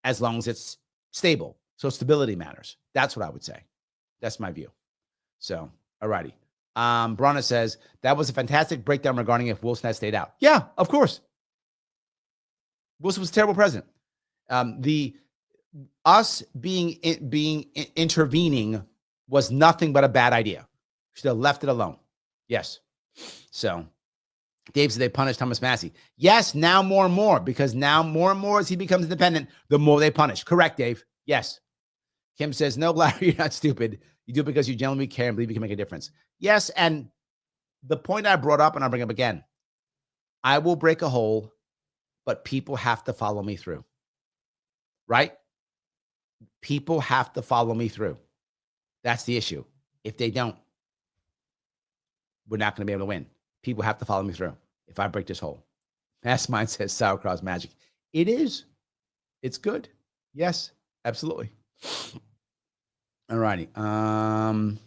as long as it's stable. So stability matters. That's what I would say. That's my view. So, all righty. Bronna says, that was a fantastic breakdown regarding if Wilson had stayed out. Yeah, of course. Wilson was a terrible president. Us intervening was nothing but a bad idea. Should have left it alone. Yes. So Dave said they punished Thomas Massey. Yes, now more and more, because now more and more as he becomes independent, the more they punish. Correct, Dave. Yes. Kim says, no, Larry, you're not stupid. You do it because you genuinely care and believe you can make a difference. Yes, and the point I brought up, and I'll bring up again, I will break a hole, but people have to follow me through. Right? People have to follow me through. That's the issue. If they don't, we're not going to be able to win. People have to follow me through if I break this hole. Mastermind says sauerkraut's magic. It is. It's good. Yes, absolutely. All righty. All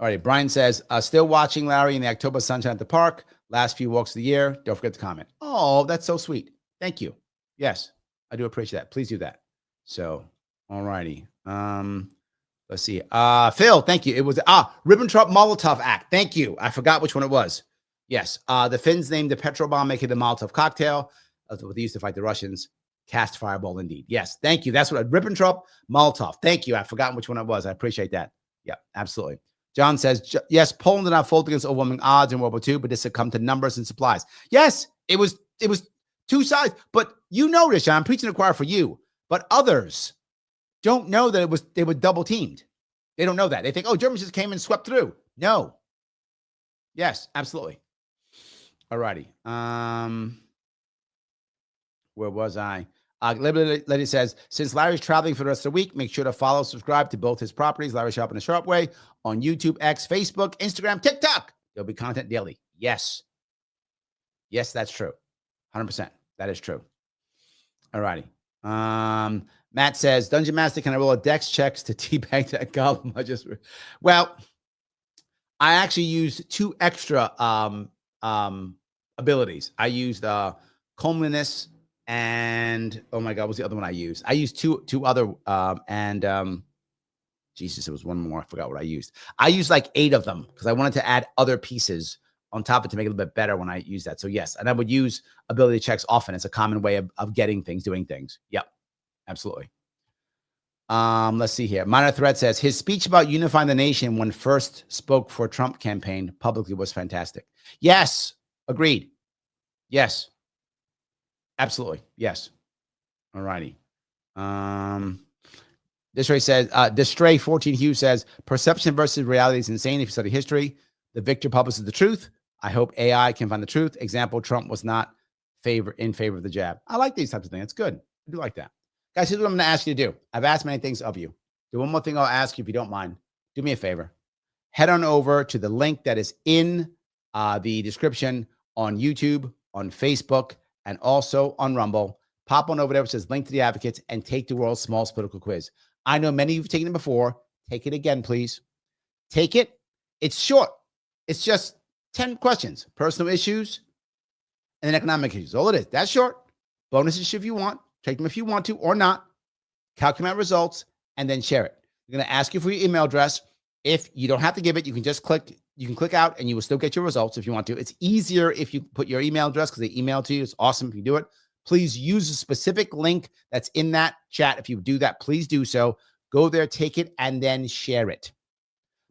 right. Brian says, still watching Larry in the October sunshine at the park. Last few walks of the year. Don't forget to comment. Oh, that's so sweet. Thank you. Yes, I do appreciate that. Please do that. So, all righty. Let's see. Phil, thank you. It was Ribbentrop-Molotov Act. Thank you. I forgot which one it was. Yes. The Finns named the petrol bomb making the Molotov cocktail. That's what they used to fight the Russians. Cast fireball indeed. Yes. Thank you. That's what Ribbentrop-Molotov. Thank you. I've forgotten which one it was. I appreciate that. Yeah, absolutely. John says, yes, Poland did not fold against overwhelming odds in World War II, but this succumbed to numbers and supplies. Yes, it was two sides. But you know this, John. I'm preaching to the choir for you. But others don't know that they were double teamed. They don't know that. They think, oh, Germans just came and swept through. No. Yes, absolutely. All righty. Where was I? Lady says, since Larry's traveling for the rest of the week, make sure to follow, subscribe to both his properties, Larry Sharpe and the Sharpe Way, on YouTube, X, Facebook, Instagram, TikTok. There'll be content daily. Yes. Yes, that's true. 100%. That is true. All righty. Matt says, Dungeon Master, can I roll a dex checks to teabag that goblin? Well, I actually used 2 extra abilities. I used comeliness and oh my God, what's the other one I used? I used two other Jesus, it was one more. I forgot what I used. I used like 8 of them because I wanted to add other pieces on top of it to make it a little bit better when I use that. So yes, and I would use ability checks often. It's a common way of getting things, doing things. Yep, absolutely. Let's see here. Minor Threat says his speech about unifying the nation when first spoke for Trump campaign publicly was fantastic. Yes, agreed. Yes, absolutely. Yes. All righty. Distray says, Distray 14 Hughes says, perception versus reality is insane if you study history. The victor publishes the truth. I hope AI can find the truth. Example, Trump was not in favor of the jab. I like these types of things. It's good. I do like that. Guys, here's what I'm going to ask you to do. I've asked many things of you. The one more thing I'll ask you, if you don't mind, do me a favor. Head on over to the link that is in the description on YouTube, on Facebook, and also on Rumble. Pop on over there, which says link to the advocates, and take the world's smallest political quiz. I know many of you have taken it before. Take it again, please. Take it. It's short. It's just 10 questions. Personal issues and then economic issues. All it is. That's short. Bonuses if you want. Take them if you want to or not. Calculate results and then share it. We're going to ask you for your email address. If you don't have to give it, you can just click. You can click out and you will still get your results if you want to. It's easier if you put your email address because they email to you. It's awesome if you do it. Please use a specific link that's in that chat. If you do that, please do so. Go there, take it, and then share it.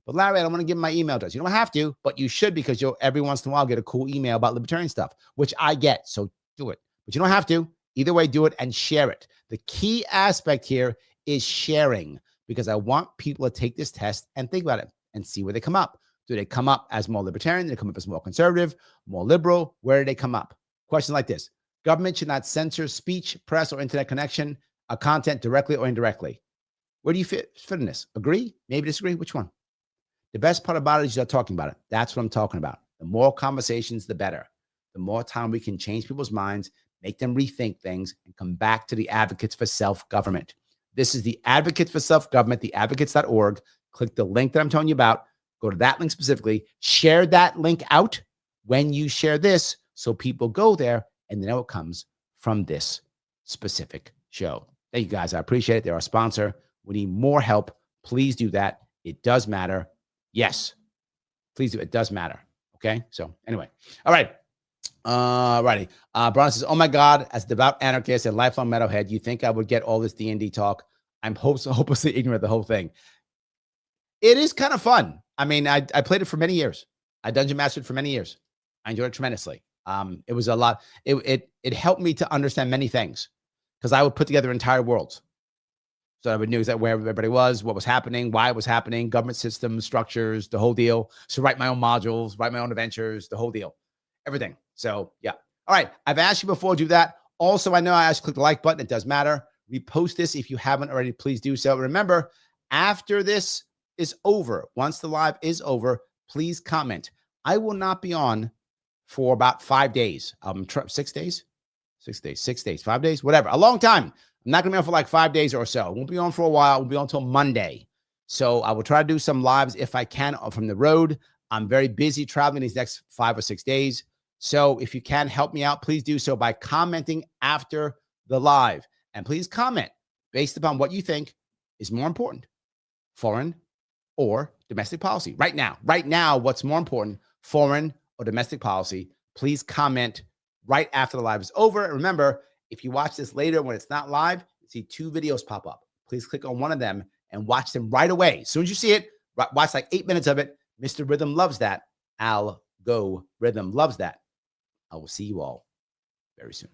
But Larry, I don't want to give my email address. You don't have to, but you should because you'll every once in a while get a cool email about libertarian stuff, which I get. So do it. But you don't have to. Either way, do it and share it. The key aspect here is sharing because I want people to take this test and think about it and see where they come up. Do they come up as more libertarian? Do they come up as more conservative, more liberal? Where do they come up? Questions like this. Government should not censor speech, press, or internet connection, content directly or indirectly. Where do you fit in this? Agree? Maybe disagree? Which one? The best part about it is you're talking about it. That's what I'm talking about. The more conversations, the better. The more time we can change people's minds, make them rethink things, and come back to the advocates for self-government. This is the advocates for self-government, theadvocates.org. Click the link that I'm telling you about. Go to that link specifically. Share that link out when you share this so people go there and they know it comes from this specific show. Thank you, guys. I appreciate it. They're our sponsor. We need more help. Please do that. It does matter. Yes. Please do. It does matter. Okay. So anyway, all right. Righty. Brian says, "Oh my God, as a devout anarchist and lifelong metalhead, you think I would get all this D&D talk? I'm hopelessly ignorant of the whole thing. It is kind of fun. I mean, I played it for many years. I dungeon mastered for many years. I enjoyed it tremendously. It was a lot. It helped me to understand many things because I would put together entire worlds. So I would know exactly where everybody was, what was happening, why it was happening, government systems, structures, the whole deal. So write my own modules, write my own adventures, the whole deal, everything. So yeah. All right. I've asked you before to do that. Also, I know I asked you to click the like button. It does matter. Repost this if you haven't already. Please do so. Remember, after this is over, once the live is over, please comment. I will not be on for about 5 days. 6 days, 5 days, whatever. A long time. I'm not going to be on for like 5 days or so. I won't be on for a while. We'll be on until Monday. So I will try to do some lives if I can from the road. I'm very busy traveling these next 5 or 6 days. So if you can help me out, please do so by commenting after the live. And please comment based upon what you think is more important, foreign or domestic policy. Right now, what's more important, foreign or domestic policy? Please comment right after the live is over. And remember, if you watch this later when it's not live, you see 2 videos pop up. Please click on one of them and watch them right away. As soon as you see it, watch like 8 minutes of it. Mr. Rhythm loves that. Algorithm loves that. I will see you all very soon.